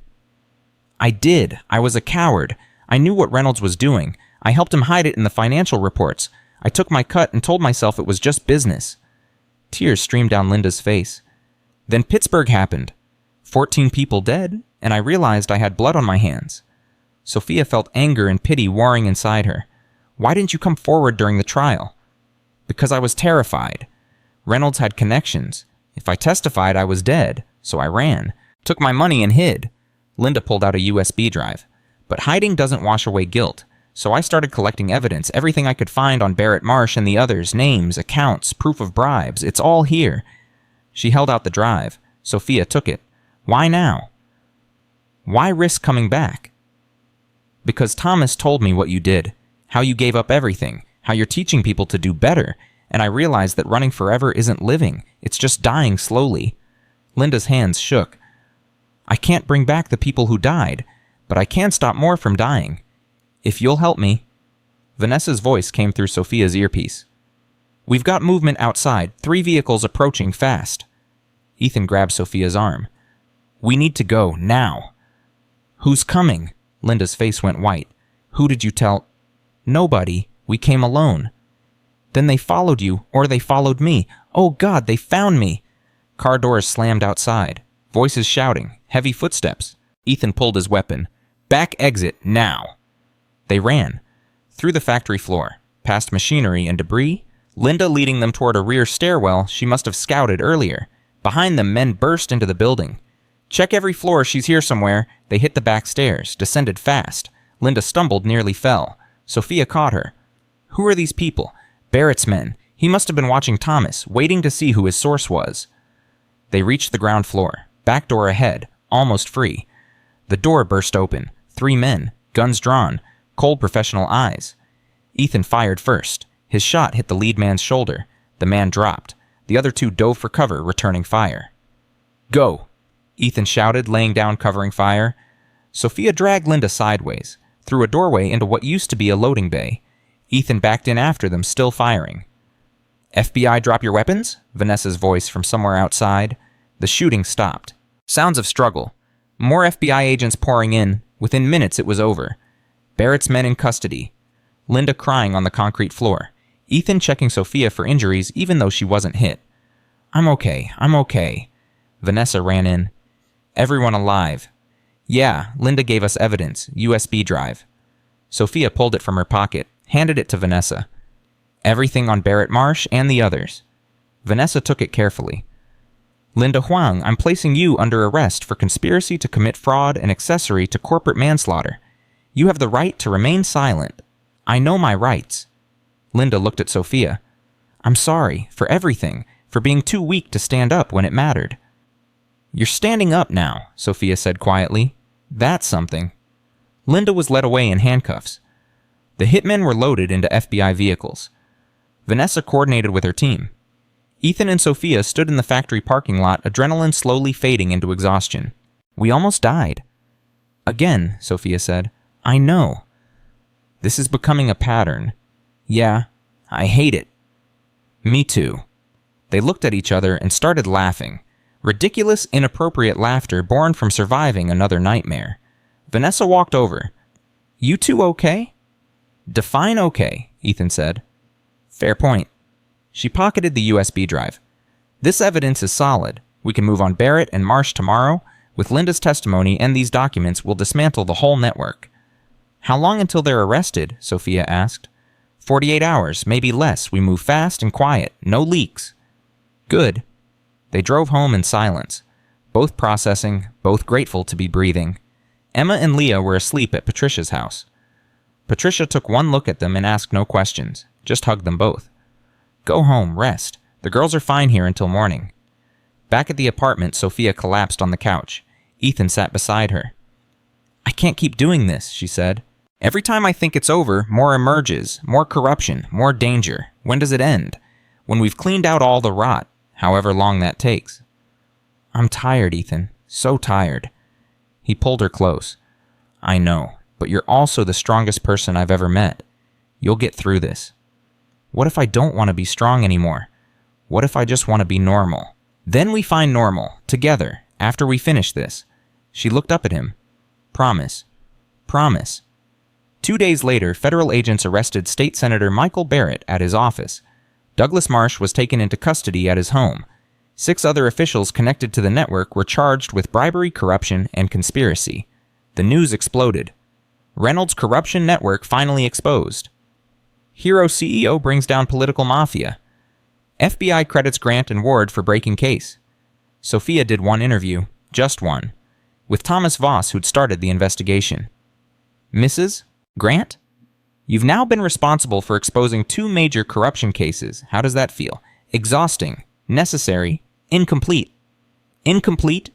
"I did. I was a coward. I knew what Reynolds was doing. I helped him hide it in the financial reports. I took my cut and told myself it was just business." Tears streamed down Linda's face. "Then Pittsburgh happened. 14 people dead, and I realized I had blood on my hands." Sophia felt anger and pity warring inside her. "Why didn't you come forward during the trial?" "Because I was terrified. Reynolds had connections. If I testified, I was dead, so I ran. Took my money and hid." Linda pulled out a USB drive. "But hiding doesn't wash away guilt. So I started collecting evidence, everything I could find on Barrett Marsh and the others, names, accounts, proof of bribes. It's all here." She held out the drive. Sophia took it. "Why now?" "Why risk coming back?" "Because Thomas told me what you did, how you gave up everything, how you're teaching people to do better, and I realized that running forever isn't living, it's just dying slowly." Linda's hands shook. "I can't bring back the people who died, but I can stop more from dying. If you'll help me." Vanessa's voice came through Sophia's earpiece. "We've got movement outside, 3 vehicles approaching fast." Ethan grabbed Sophia's arm. "We need to go, now." "Who's coming?" Linda's face went white. "Who did you tell?" "Nobody. We came alone." "Then they followed you, or they followed me. Oh God, they found me." Car doors slammed outside. Voices shouting. Heavy footsteps. Ethan pulled his weapon. "Back exit, now." They ran. Through the factory floor, past machinery and debris, Linda leading them toward a rear stairwell she must have scouted earlier. Behind them, men burst into the building. "Check every floor, she's here somewhere." They hit the back stairs, descended fast. Linda stumbled, nearly fell. Sophia caught her. "Who are these people?" "Barrett's men. He must have been watching Thomas, waiting to see who his source was." They reached the ground floor. Back door ahead, almost free. The door burst open. 3 men, guns drawn, cold professional eyes. Ethan fired first. His shot hit the lead man's shoulder. The man dropped. The other 2 dove for cover, returning fire. "Go!" Ethan shouted, laying down covering fire. Sophia dragged Linda sideways, through a doorway into what used to be a loading bay. Ethan backed in after them, still firing. "FBI, drop your weapons?" Vanessa's voice from somewhere outside. The shooting stopped. Sounds of struggle. More FBI agents pouring in. Within minutes it was over. Barrett's men in custody. Linda crying on the concrete floor. Ethan checking Sophia for injuries even though she wasn't hit. I'm okay. Vanessa ran in. "Everyone alive?" "Yeah, Linda gave us evidence, USB drive." Sophia pulled it from her pocket, handed it to Vanessa. "Everything on Barrett Marsh and the others." Vanessa took it carefully. Linda Huang, I'm placing you under arrest for conspiracy to commit fraud and accessory to corporate manslaughter. You have the right to remain silent. I know my rights. Linda looked at Sophia. I'm sorry for everything, for being too weak to stand up when it mattered. You're standing up now, Sophia said quietly. That's something. Linda was led away in handcuffs. The hitmen were loaded into FBI vehicles. Vanessa coordinated with her team. Ethan and Sophia stood in the factory parking lot, adrenaline slowly fading into exhaustion. We almost died. Again, Sophia said. I know. This is becoming a pattern. Yeah, I hate it. Me too. They looked at each other and started laughing. Ridiculous, inappropriate laughter born from surviving another nightmare. Vanessa walked over. You two okay? Define okay, Ethan said. Fair point. She pocketed the USB drive. This evidence is solid. We can move on Barrett and Marsh tomorrow. With Linda's testimony and these documents, we'll dismantle the whole network. How long until they're arrested? Sophia asked. 48 hours, maybe less. We move fast and quiet. No leaks. Good. They drove home in silence, both processing, both grateful to be breathing. Emma and Leah were asleep at Patricia's house. Patricia took one look at them and asked no questions, just hugged them both. Go home, rest. The girls are fine here until morning. Back at the apartment, Sophia collapsed on the couch. Ethan sat beside her. I can't keep doing this, she said. Every time I think it's over, more emerges, more corruption, more danger. When does it end? When we've cleaned out all the rot, however long that takes. I'm tired, Ethan. So tired. He pulled her close. I know, but you're also the strongest person I've ever met. You'll get through this. What if I don't want to be strong anymore? What if I just want to be normal? Then we find normal, together, after we finish this. She looked up at him. Promise. Promise. 2 days later, federal agents arrested State Senator Michael Barrett at his office. Douglas Marsh was taken into custody at his home. 6 other officials connected to the network were charged with bribery, corruption, and conspiracy. The news exploded. Reynolds' corruption network finally exposed. Hero CEO brings down political mafia. FBI credits Grant and Ward for breaking case. Sophia did one interview, just one, with Thomas Voss, who'd started the investigation. Mrs. Grant? You've now been responsible for exposing 2 major corruption cases. How does that feel? Exhausting, necessary, incomplete. Incomplete?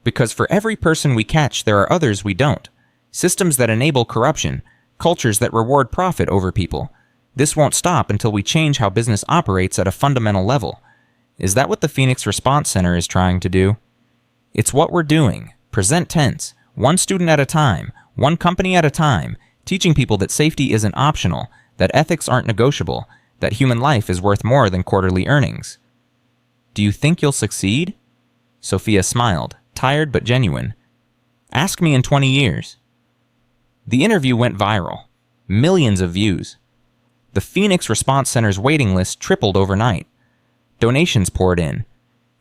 Because for every person we catch, there are others we don't. Systems that enable corruption, cultures that reward profit over people. This won't stop until we change how business operates at a fundamental level. Is that what the Phoenix Response Center is trying to do? It's what we're doing. Present tense. One student at a time. One company at a time. Teaching people that safety isn't optional, that ethics aren't negotiable, that human life is worth more than quarterly earnings. Do you think you'll succeed? Sophia smiled, tired but genuine. Ask me in 20 years. The interview went viral. Millions of views. The Phoenix Response Center's waiting list tripled overnight. Donations poured in.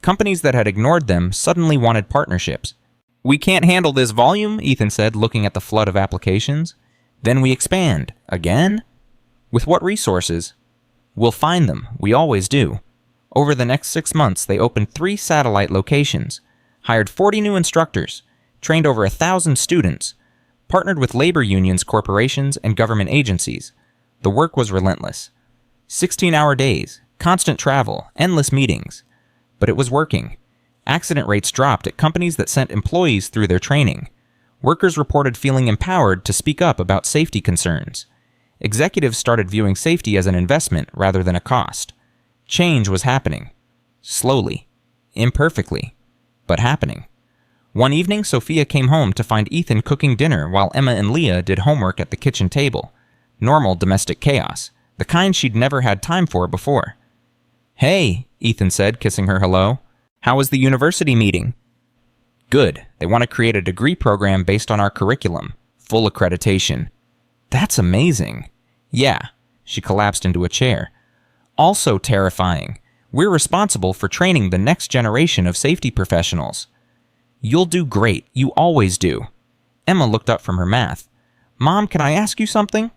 Companies that had ignored them suddenly wanted partnerships. We can't handle this volume, Ethan said, looking at the flood of applications. Then we expand. Again? With what resources? We'll find them. We always do. Over the next 6 months, they opened 3 satellite locations, hired 40 new instructors, trained over 1,000 students, partnered with labor unions, corporations, and government agencies. The work was relentless. 16-hour days, constant travel, endless meetings. But it was working. Accident rates dropped at companies that sent employees through their training. Workers reported feeling empowered to speak up about safety concerns. Executives started viewing safety as an investment rather than a cost. Change was happening. Slowly. Imperfectly. But happening. One evening, Sophia came home to find Ethan cooking dinner while Emma and Leah did homework at the kitchen table. Normal domestic chaos. The kind she'd never had time for before. Hey, Ethan said, kissing her hello. How was the university meeting? Good. They want to create a degree program based on our curriculum. Full accreditation. That's amazing. Yeah. She collapsed into a chair. Also terrifying. We're responsible for training the next generation of safety professionals. You'll do great. You always do. Emma looked up from her math. Mom, can I ask you something?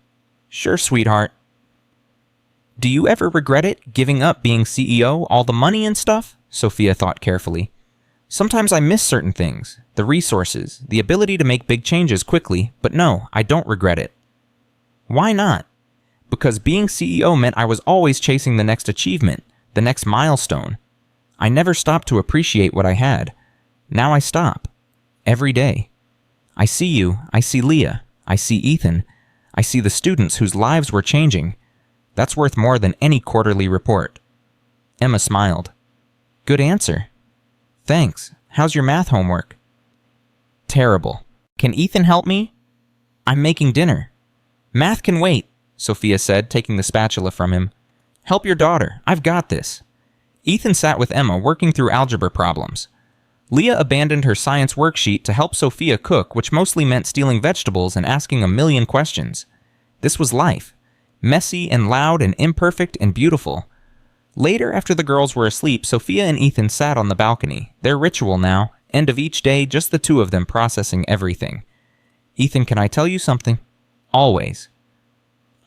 Sure, sweetheart. Do you ever regret it, giving up being CEO, all the money and stuff? Sophia thought carefully. Sometimes I miss certain things, the resources, the ability to make big changes quickly, but no, I don't regret it. Why not? Because being CEO meant I was always chasing the next achievement, the next milestone. I never stopped to appreciate what I had. Now I stop. Every day. I see you, I see Leah, I see Ethan, I see the students whose lives were changing. That's worth more than any quarterly report. Emma smiled. Good answer. Thanks. How's your math homework? Terrible. Can Ethan help me? I'm making dinner. Math can wait, Sophia said, taking the spatula from him. Help your daughter. I've got this. Ethan sat with Emma, working through algebra problems. Leah abandoned her science worksheet to help Sophia cook, which mostly meant stealing vegetables and asking a million questions. This was life. Messy and loud and imperfect and beautiful. Later, after the girls were asleep, Sophia and Ethan sat on the balcony. Their ritual now, end of each day, just the two of them processing everything. Ethan, can I tell you something? Always.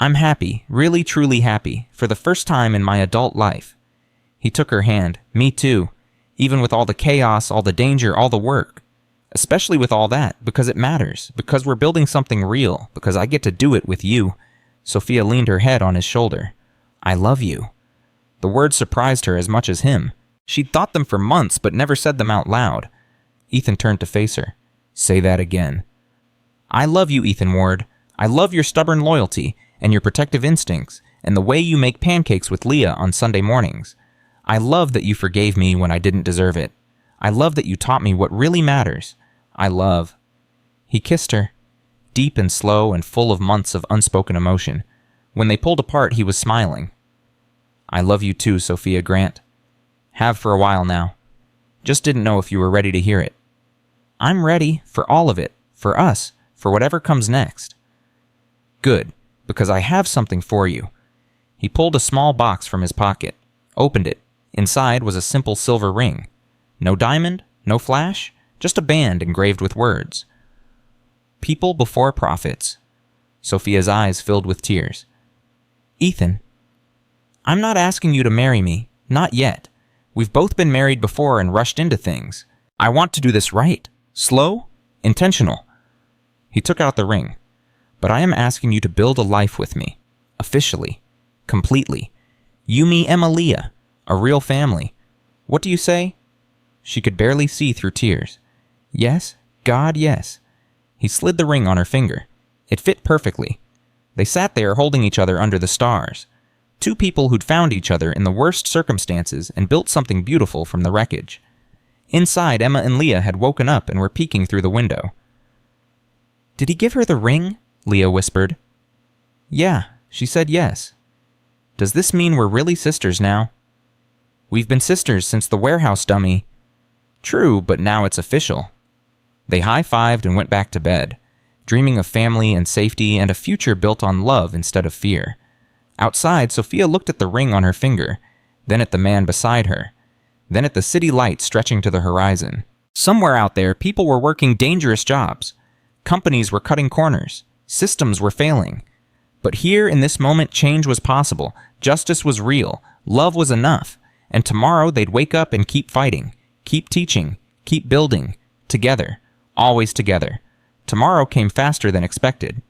I'm happy, really truly happy, for the first time in my adult life. He took her hand. Me too. Even with all the chaos, all the danger, all the work. Especially with all that, because it matters, because we're building something real, because I get to do it with you. Sophia leaned her head on his shoulder. I love you. The words surprised her as much as him. She'd thought them for months, but never said them out loud. Ethan turned to face her. Say that again. I love you, Ethan Ward. I love your stubborn loyalty, and your protective instincts, and the way you make pancakes with Leah on Sunday mornings. I love that you forgave me when I didn't deserve it. I love that you taught me what really matters. I love... He kissed her, deep and slow and full of months of unspoken emotion. When they pulled apart, he was smiling. I love you too, Sophia Grant. Have for a while now. Just didn't know if you were ready to hear it. I'm ready for all of it, for us, for whatever comes next. Good, because I have something for you. He pulled a small box from his pocket, opened it. Inside was a simple silver ring. No diamond, no flash, just a band engraved with words. People before profits. Sophia's eyes filled with tears. Ethan, I'm not asking you to marry me, not yet. We've both been married before and rushed into things. I want to do this right, slow, intentional. He took out the ring. But I am asking you to build a life with me, officially, completely. You, me, Emma, Leah, a real family. What do you say? She could barely see through tears. Yes, God, yes. He slid the ring on her finger. It fit perfectly. They sat there holding each other under the stars. Two people who'd found each other in the worst circumstances and built something beautiful from the wreckage. Inside, Emma and Leah had woken up and were peeking through the window. Did he give her the ring? Leah whispered. Yeah, she said yes. Does this mean we're really sisters now? We've been sisters since the warehouse dummy. True, but now it's official. They high-fived and went back to bed, dreaming of family and safety and a future built on love instead of fear. Outside, Sophia looked at the ring on her finger, then at the man beside her, then at the city lights stretching to the horizon. Somewhere out there, people were working dangerous jobs. Companies were cutting corners. Systems were failing. But here, in this moment, change was possible. Justice was real. Love was enough. And tomorrow, they'd wake up and keep fighting, keep teaching, keep building, together, always together. Tomorrow came faster than expected.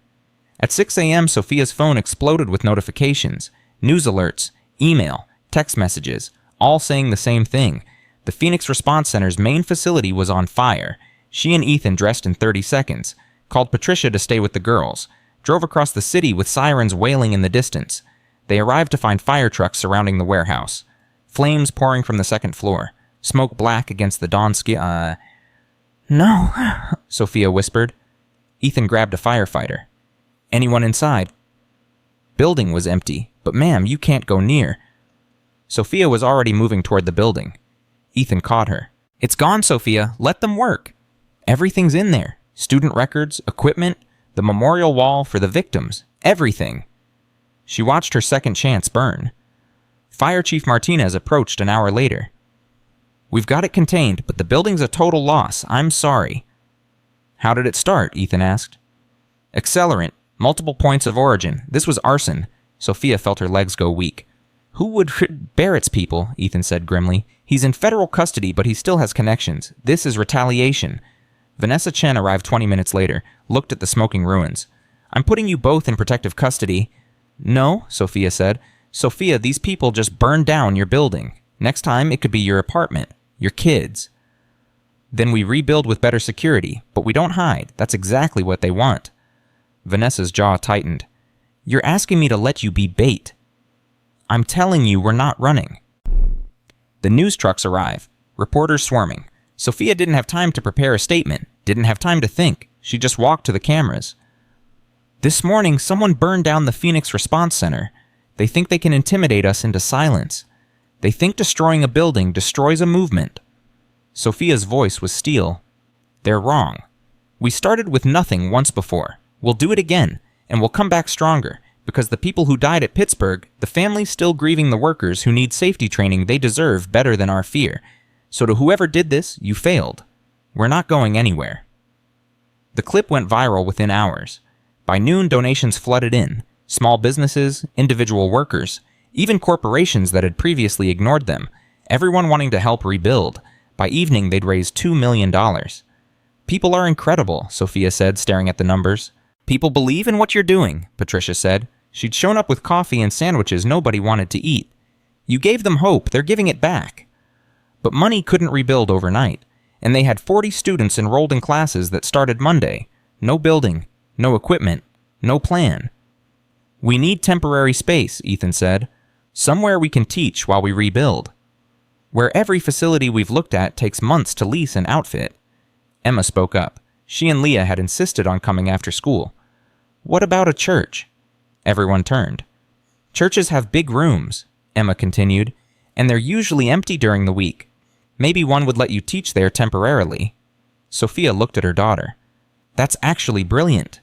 At 6 a.m., Sophia's phone exploded with notifications, news alerts, email, text messages, all saying the same thing. The Phoenix Response Center's main facility was on fire. She and Ethan dressed in 30 seconds, called Patricia to stay with the girls, drove across the city with sirens wailing in the distance. They arrived to find fire trucks surrounding the warehouse. Flames pouring from the second floor, smoke black against the dawn sky. No, Sophia whispered. Ethan grabbed a firefighter. Anyone inside? Building was empty, but ma'am, you can't go near. Sophia was already moving toward the building. Ethan caught her. It's gone, Sophia. Let them work. Everything's in there. Student records, equipment, the memorial wall for the victims, everything. She watched her second chance burn. Fire Chief Martinez approached an hour later. We've got it contained, but the building's a total loss. I'm sorry. How did it start? Ethan asked. Accelerant. Multiple points of origin. This was arson. Sophia felt her legs go weak. Who would... Barrett's people, Ethan said grimly. He's in federal custody, but he still has connections. This is retaliation. Vanessa Chen arrived 20 minutes later, looked at the smoking ruins. I'm putting you both in protective custody. No, Sophia said. Sophia, these people just burned down your building. Next time, it could be your apartment, your kids. Then we rebuild with better security, but we don't hide. That's exactly what they want. Vanessa's jaw tightened. You're asking me to let you be bait. I'm telling you we're not running. The news trucks arrive, reporters swarming. Sophia didn't have time to prepare a statement, didn't have time to think. She just walked to the cameras. This morning, someone burned down the Phoenix Response Center. They think they can intimidate us into silence. They think destroying a building destroys a movement. Sophia's voice was steel. They're wrong. We started with nothing once before. We'll do it again, and we'll come back stronger, because the people who died at Pittsburgh, the families still grieving the workers who need safety training they deserve better than our fear. So to whoever did this, you failed. We're not going anywhere. The clip went viral within hours. By noon, donations flooded in. Small businesses, individual workers, even corporations that had previously ignored them, everyone wanting to help rebuild. By evening, they'd raised $2 million. People are incredible, Sophia said, staring at the numbers. People believe in what you're doing, Patricia said. She'd shown up with coffee and sandwiches nobody wanted to eat. You gave them hope, they're giving it back. But money couldn't rebuild overnight, and they had 40 students enrolled in classes that started Monday. No building, no equipment, no plan. We need temporary space, Ethan said. Somewhere we can teach while we rebuild. Where every facility we've looked at takes months to lease and outfit. Emma spoke up. She and Leah had insisted on coming after school. What about a church? Everyone turned. Churches have big rooms, Emma continued, and they're usually empty during the week. Maybe one would let you teach there temporarily. Sophia looked at her daughter. That's actually brilliant.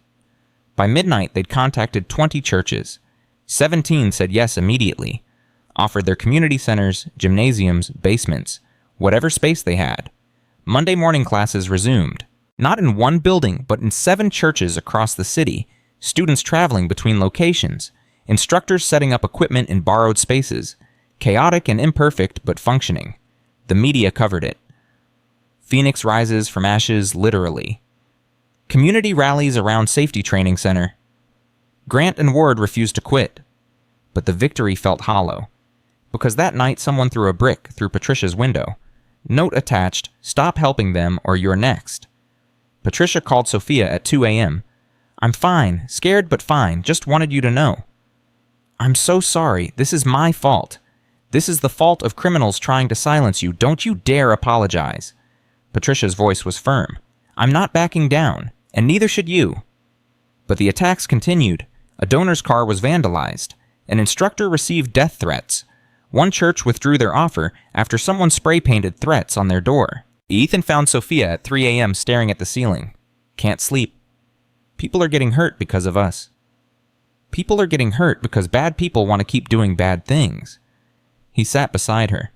By midnight, they'd contacted 20 churches. 17 said yes immediately, offered their community centers, gymnasiums, basements, whatever space they had. Monday morning classes resumed. Not in one building, but in 7 churches across the city, students traveling between locations, instructors setting up equipment in borrowed spaces, chaotic and imperfect but functioning. The media covered it. Phoenix rises from ashes, literally. Community rallies around safety training center. Grant and Ward refused to quit, but the victory felt hollow, because that night someone threw a brick through Patricia's window. Note attached, stop helping them or you're next. Patricia called Sophia at 2 a.m. I'm fine, scared but fine, just wanted you to know. I'm so sorry, this is my fault. This is the fault of criminals trying to silence you. Don't you dare apologize. Patricia's voice was firm. I'm not backing down, and neither should you. But the attacks continued. A donor's car was vandalized. An instructor received death threats. One church withdrew their offer after someone spray-painted threats on their door. Ethan found Sophia at 3 a.m. staring at the ceiling. Can't sleep. People are getting hurt because of us. People are getting hurt because bad people want to keep doing bad things. He sat beside her.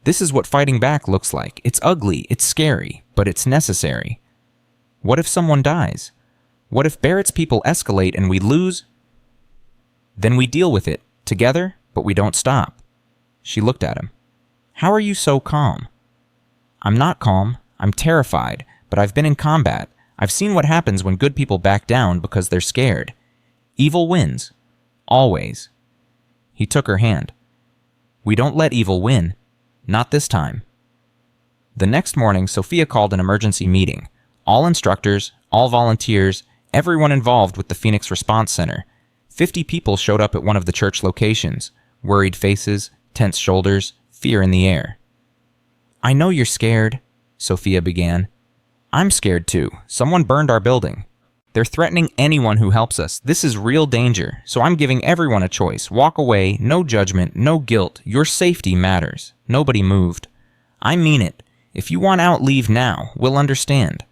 This is what fighting back looks like. It's ugly, it's scary, but it's necessary. What if someone dies? What if Barrett's people escalate and we lose? Then we deal with it, together, but we don't stop. She looked at him. How are you so calm? I'm not calm. I'm terrified, but I've been in combat. I've seen what happens when good people back down because they're scared. Evil wins. Always. He took her hand. We don't let evil win. Not this time. The next morning, Sophia called an emergency meeting. All instructors, all volunteers, everyone involved with the Phoenix Response Center. 50 people showed up at one of the church locations. Worried faces, tense shoulders, fear in the air. I know you're scared, Sophia began. I'm scared too. Someone burned our building. They're threatening anyone who helps us. This is real danger, so I'm giving everyone a choice. Walk away, no judgment, no guilt. Your safety matters. Nobody moved. I mean it. If you want out, leave now. We'll understand.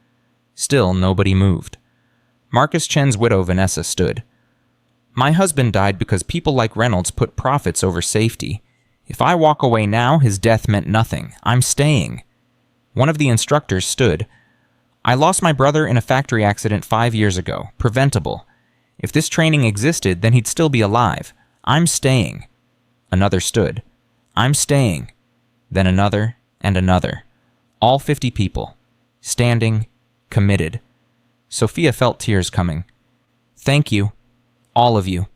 Still, nobody moved. Marcus Chen's widow, Vanessa, stood. My husband died because people like Reynolds put profits over safety. If I walk away now, his death meant nothing. I'm staying. One of the instructors stood. I lost my brother in a factory accident 5 years ago. Preventable. If this training existed, then he'd still be alive. I'm staying. Another stood. I'm staying. then another and another. All 50 people. Standing, committed. Sophia felt tears coming. Thank you. All of you.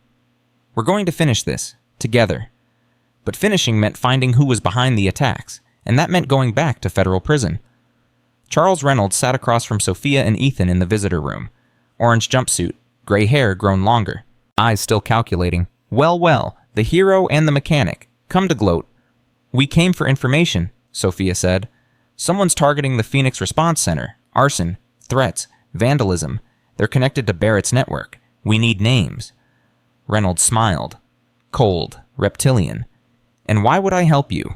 We're going to finish this, together. But finishing meant finding who was behind the attacks, and that meant going back to federal prison. Charles Reynolds sat across from Sophia and Ethan in the visitor room. Orange jumpsuit, gray hair grown longer, eyes still calculating. Well, the hero and the mechanic. Come to gloat. We came for information, Sophia said. Someone's targeting the Phoenix Response Center. Arson, threats, vandalism. They're connected to Barrett's network. We need names. Reynolds smiled. Cold, reptilian. And why would I help you?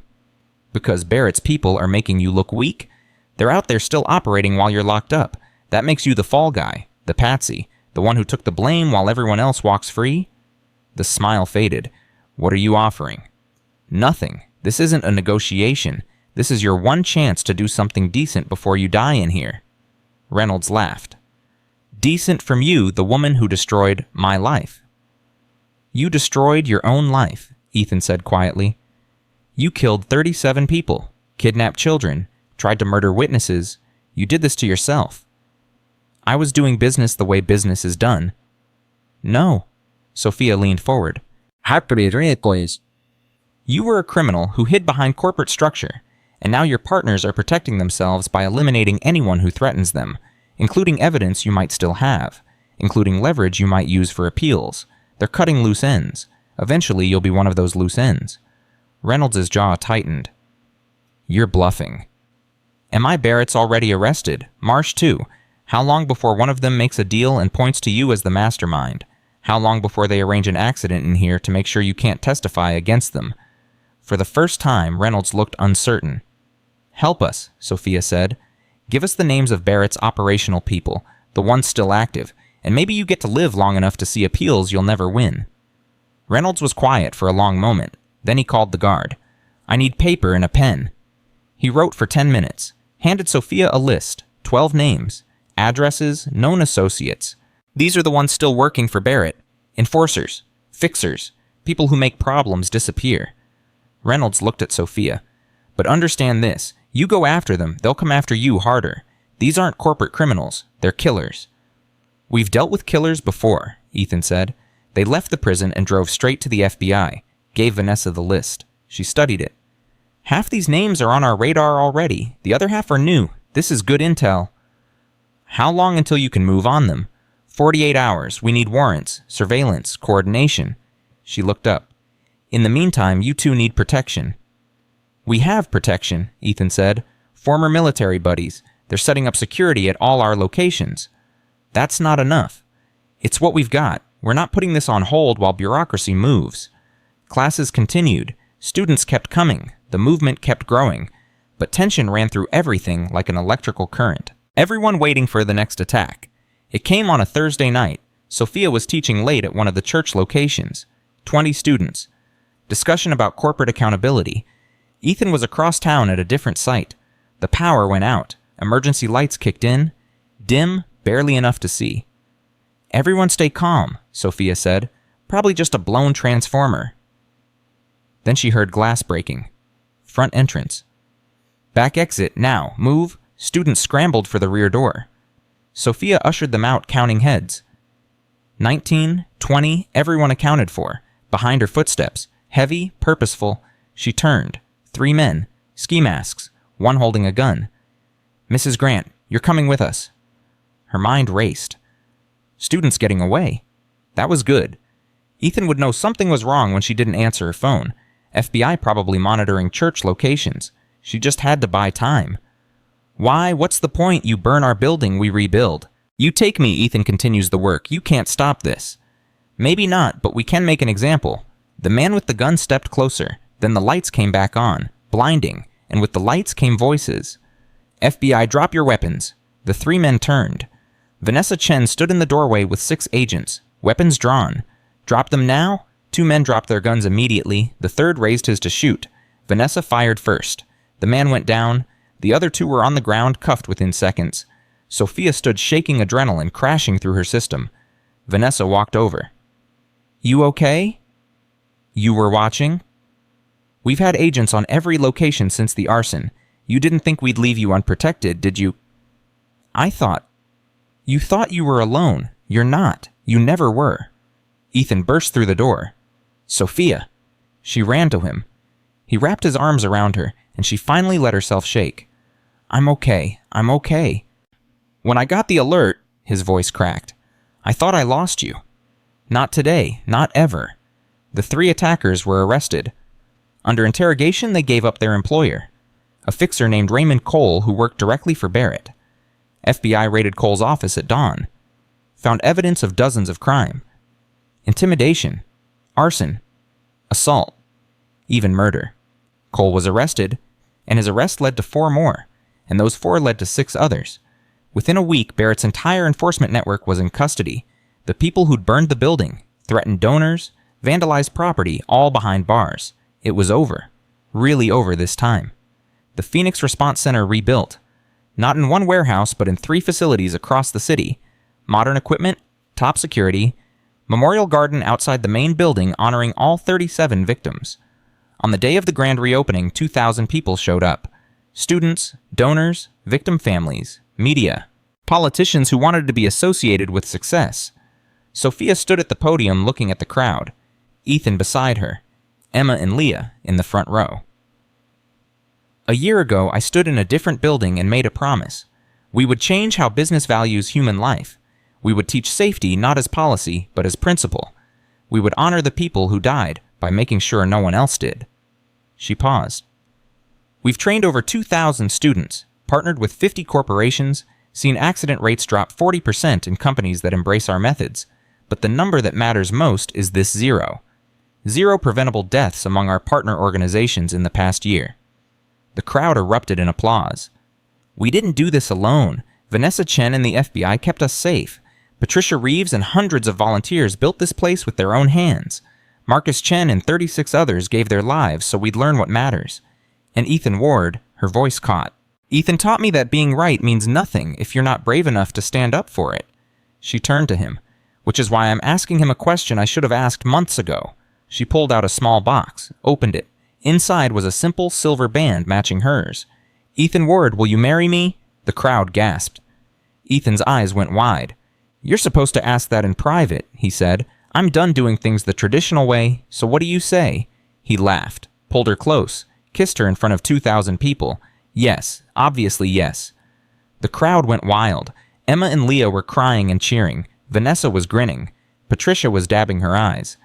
Because Barrett's people are making you look weak? They're out there still operating while you're locked up. That makes you the fall guy, the patsy, the one who took the blame while everyone else walks free? The smile faded. What are you offering? Nothing. This isn't a negotiation. This is your one chance to do something decent before you die in here. Reynolds laughed. Decent from you, the woman who destroyed my life. You destroyed your own life, Ethan said quietly. You killed 37 people, kidnapped children, tried to murder witnesses. You did this to yourself. I was doing business the way business is done. No. Sophia leaned forward. You were a criminal who hid behind corporate structure, and now your partners are protecting themselves by eliminating anyone who threatens them, including evidence you might still have, including leverage you might use for appeals. They're cutting loose ends. Eventually, you'll be one of those loose ends. Reynolds' jaw tightened. You're bluffing. Am I Barrett's already arrested? Marsh too. How long before one of them makes a deal and points to you as the mastermind? How long before they arrange an accident in here to make sure you can't testify against them? For the first time, Reynolds looked uncertain. Help us, Sophia said. Give us the names of Barrett's operational people, the ones still active, and maybe you get to live long enough to see appeals you'll never win. Reynolds was quiet for a long moment. Then he called the guard. I need paper and a pen. He wrote for 10 minutes, handed Sophia a list, 12 names, addresses, known associates. These are the ones still working for Barrett. Enforcers, fixers, people who make problems disappear. Reynolds looked at Sophia. But understand this, you go after them, they'll come after you harder. These aren't corporate criminals, they're killers. We've dealt with killers before, Ethan said. They left the prison and drove straight to the FBI, gave Vanessa the list. She studied it. Half these names are on our radar already, the other half are new. This is good intel. How long until you can move on them? 48 hours. We need warrants, surveillance, coordination. She looked up. In the meantime, you two need protection. We have protection, Ethan said. Former military buddies. They're setting up security at all our locations. That's not enough. It's what we've got. We're not putting this on hold while bureaucracy moves. Classes continued. Students kept coming. The movement kept growing. But tension ran through everything like an electrical current. Everyone waiting for the next attack. It came on a Thursday night. Sophia was teaching late at one of the church locations. 20 students. Discussion about corporate accountability. Ethan was across town at a different site. The power went out. Emergency lights kicked in. Dim, barely enough to see. Everyone stay calm, Sophia said. Probably just a blown transformer. Then she heard glass breaking. Front entrance. Back exit, now, move. Students scrambled for the rear door. Sophia ushered them out, counting heads. 19, 20, everyone accounted for. Behind her footsteps, heavy, purposeful, she turned. 3 men, ski masks, one holding a gun. Mrs. Grant, you're coming with us. Her mind raced. Students getting away. That was good. Ethan would know something was wrong when she didn't answer her phone. FBI probably monitoring church locations. She just had to buy time. Why? What's the point? You burn our building, we rebuild. You take me, Ethan continues the work. You can't stop this. Maybe not, but we can make an example. The man with the gun stepped closer. Then the lights came back on, blinding, and with the lights came voices. FBI, drop your weapons. The 3 men turned. Vanessa Chen stood in the doorway with 6 agents, weapons drawn. Drop them now? 2 men dropped their guns immediately. The third raised his to shoot. Vanessa fired first. The man went down. The other 2 were on the ground, cuffed within seconds. Sophia stood shaking, adrenaline crashing through her system. Vanessa walked over. You okay? You were watching? We've had agents on every location since the arson. You didn't think we'd leave you unprotected, did you? You thought you were alone. You're not. You never were. Ethan burst through the door. Sophia. She ran to him. He wrapped his arms around her, and she finally let herself shake. I'm okay. I'm okay. When I got the alert, his voice cracked, I thought I lost you. Not today. Not ever. The 3 attackers were arrested. Under interrogation, they gave up their employer, a fixer named Raymond Cole who worked directly for Barrett. FBI raided Cole's office at dawn, found evidence of dozens of crime. Intimidation, arson, assault, even murder. Cole was arrested, and his arrest led to 4 more, and those 4 led to 6 others. Within a week, Barrett's entire enforcement network was in custody. The people who'd burned the building, threatened donors, vandalized property, all behind bars. It was over. Really over this time. The Phoenix Response Center rebuilt. Not in one warehouse, but in 3 facilities across the city. Modern equipment, top security, memorial garden outside the main building honoring all 37 victims. On the day of the grand reopening, 2,000 people showed up. Students, donors, victim families, media, politicians who wanted to be associated with success. Sophia stood at the podium looking at the crowd. Ethan beside her. Emma and Leah in the front row. A year ago, I stood in a different building and made a promise. We would change how business values human life. We would teach safety not as policy, but as principle. We would honor the people who died by making sure no one else did. She paused. We've trained over 2,000 students, partnered with 50 corporations, seen accident rates drop 40% in companies that embrace our methods. But the number that matters most is this 0. 0 preventable deaths among our partner organizations in the past year. The crowd erupted in applause. We didn't do this alone. Vanessa Chen and the FBI kept us safe. Patricia Reeves and hundreds of volunteers built this place with their own hands. Marcus Chen and 36 others gave their lives so we'd learn what matters. And Ethan Ward, her voice caught. Ethan taught me that being right means nothing if you're not brave enough to stand up for it. She turned to him, which is why I'm asking him a question I should have asked months ago. She pulled out a small box, opened it. Inside was a simple silver band matching hers. Ethan Ward, will you marry me? The crowd gasped. Ethan's eyes went wide. You're supposed to ask that in private, he said. I'm done doing things the traditional way, so what do you say? He laughed, pulled her close, kissed her in front of 2,000 people. Yes, obviously yes. The crowd went wild. Emma and Leah were crying and cheering. Vanessa was grinning. Patricia was dabbing her eyes.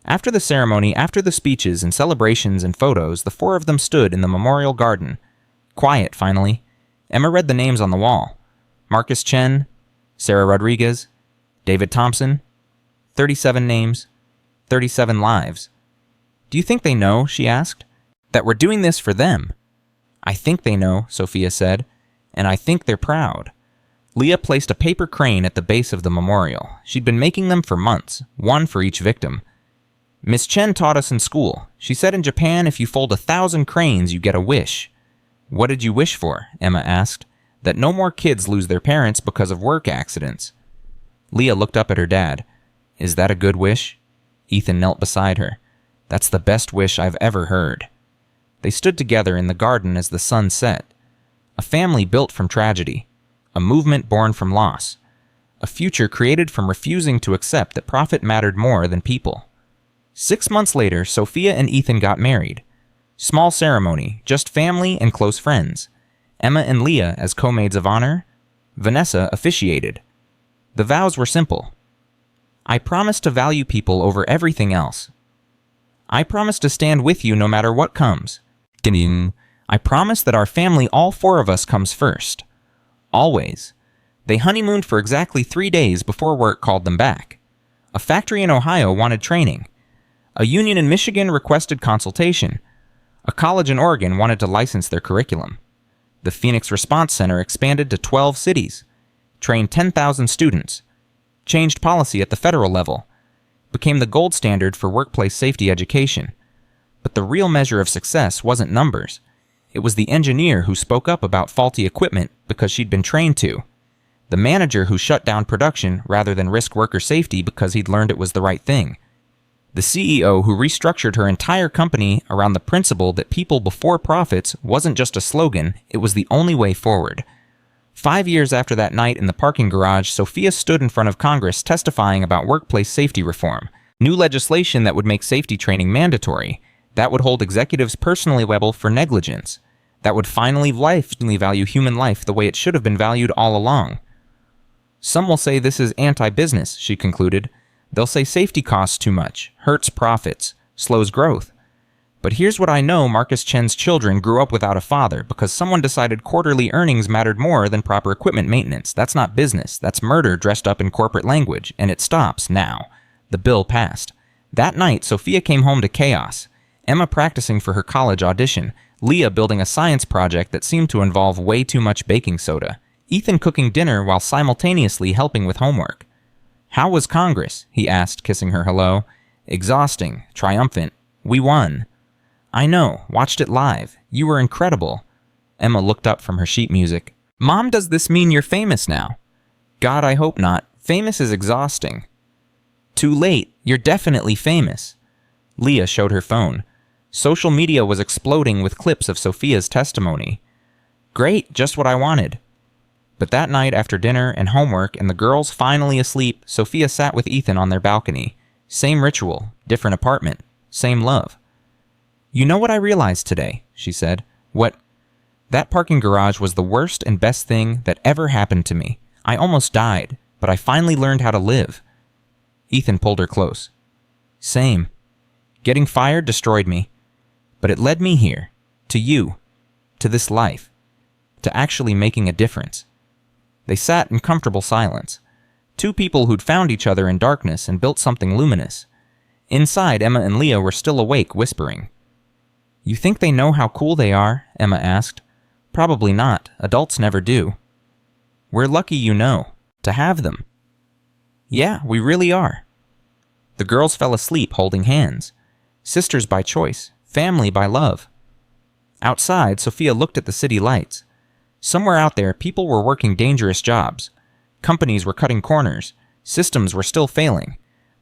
After the ceremony, after the speeches and celebrations and photos, the 4 of them stood in the memorial garden. Quiet, finally. Emma read the names on the wall. Marcus Chen, Sarah Rodriguez, David Thompson. 37 names, 37 lives. Do you think they know, she asked, that we're doing this for them? I think they know, Sophia said, and I think they're proud. Leah placed a paper crane at the base of the memorial. She'd been making them for months, 1 for each victim. Miss Chen taught us in school. She said in Japan if you fold 1,000 cranes, you get a wish. What did you wish for? Emma asked. That no more kids lose their parents because of work accidents. Leah looked up at her dad. Is that a good wish? Ethan knelt beside her. That's the best wish I've ever heard. They stood together in the garden as the sun set. A family built from tragedy. A movement born from loss. A future created from refusing to accept that profit mattered more than people. 6 months later, Sophia and Ethan got married. Small ceremony, just family and close friends. Emma and Leah as co-maids of honor. Vanessa officiated. The vows were simple. I promise to value people over everything else. I promise to stand with you no matter what comes. I promise that our family, all 4 of us, comes first. Always. They honeymooned for exactly 3 days before work called them back. A factory in Ohio wanted training. A union in Michigan requested consultation. A college in Oregon wanted to license their curriculum. The Phoenix Response Center expanded to 12 cities, trained 10,000 students, changed policy at the federal level, became the gold standard for workplace safety education. But the real measure of success wasn't numbers. It was the engineer who spoke up about faulty equipment because she'd been trained to. The manager who shut down production rather than risk worker safety because he'd learned it was the right thing. The CEO who restructured her entire company around the principle that people before profits wasn't just a slogan, it was the only way forward. 5 years after that night in the parking garage, Sophia stood in front of Congress testifying about workplace safety reform, new legislation that would make safety training mandatory, that would hold executives personally liable for negligence, that would finally value human life the way it should have been valued all along. Some will say this is anti-business, she concluded. They'll say safety costs too much, hurts profits, slows growth. But here's what I know: Marcus Chen's children grew up without a father because someone decided quarterly earnings mattered more than proper equipment maintenance. That's not business. That's murder dressed up in corporate language, and it stops now. The bill passed. That night, Sophia came home to chaos. Emma practicing for her college audition, Leah building a science project that seemed to involve way too much baking soda, Ethan cooking dinner while simultaneously helping with homework. "How was Congress?" he asked, kissing her hello. "Exhausting, triumphant. We won." "I know, watched it live. You were incredible." Emma looked up from her sheet music. "Mom, does this mean you're famous now?" "God, I hope not. Famous is exhausting." "Too late. You're definitely famous." Leah showed her phone. Social media was exploding with clips of Sophia's testimony. "Great, just what I wanted." But that night, after dinner and homework and the girls finally asleep, Sophia sat with Ethan on their balcony. Same ritual, different apartment, same love. "You know what I realized today?" she said. "What?" "That parking garage was the worst and best thing that ever happened to me. I almost died, but I finally learned how to live." Ethan pulled her close. "Same. Getting fired destroyed me. But it led me here, to you, to this life, to actually making a difference." They sat in comfortable silence. Two people who'd found each other in darkness and built something luminous. Inside, Emma and Leah were still awake, whispering. "You think they know how cool they are?" Emma asked. "Probably not. Adults never do." "We're lucky, you know, to have them." "Yeah, we really are." The girls fell asleep holding hands. Sisters by choice, family by love. Outside, Sophia looked at the city lights. Somewhere out there, people were working dangerous jobs. Companies were cutting corners. Systems were still failing.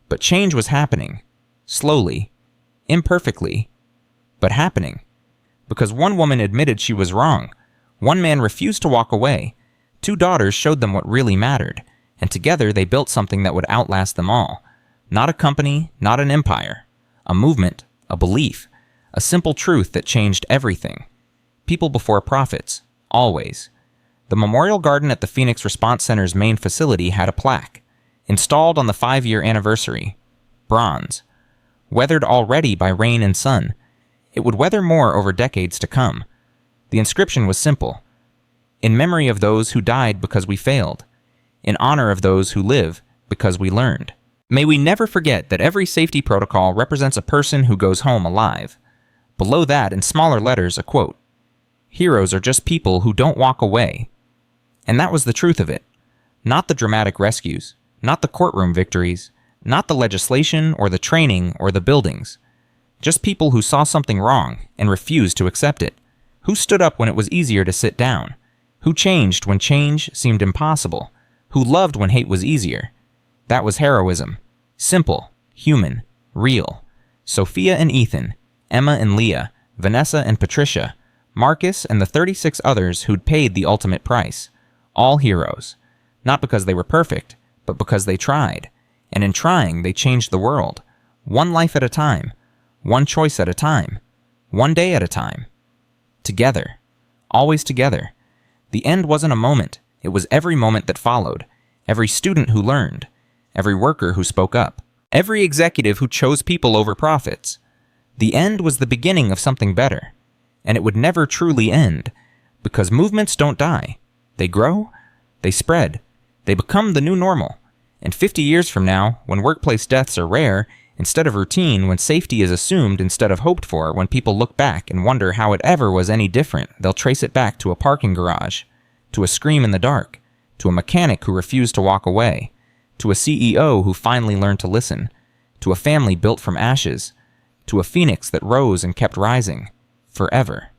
But change was happening. Slowly. Imperfectly. But happening. Because one woman admitted she was wrong. One man refused to walk away. Two daughters showed them what really mattered. And together they built something that would outlast them all. Not a company, not an empire. A movement, a belief. A simple truth that changed everything. People before profits. Always. The memorial garden at the Phoenix Response Center's main facility had a plaque. Installed on the 5-year anniversary. Bronze. Weathered already by rain and sun. It would weather more over decades to come. The inscription was simple. In memory of those who died because we failed. In honor of those who live because we learned. May we never forget that every safety protocol represents a person who goes home alive. Below that, in smaller letters, a quote. Heroes are just people who don't walk away. And that was the truth of it. Not the dramatic rescues, not the courtroom victories, not the legislation or the training or the buildings. Just people who saw something wrong and refused to accept it. Who stood up when it was easier to sit down. Who changed when change seemed impossible. Who loved when hate was easier. That was heroism. Simple, human, real. Sophia and Ethan, Emma and Leah, Vanessa and Patricia, Marcus and the 36 others who'd paid the ultimate price. All heroes. Not because they were perfect, but because they tried. And in trying, they changed the world. One life at a time. One choice at a time. One day at a time. Together. Always together. The end wasn't a moment. It was every moment that followed. Every student who learned. Every worker who spoke up. Every executive who chose people over profits. The end was the beginning of something better. And it would never truly end. Because movements don't die. They grow. They spread. They become the new normal. And 50 years from now, when workplace deaths are rare, instead of routine, when safety is assumed instead of hoped for, when people look back and wonder how it ever was any different, they'll trace it back to a parking garage, to a scream in the dark, to a mechanic who refused to walk away, to a CEO who finally learned to listen, to a family built from ashes, to a phoenix that rose and kept rising, forever.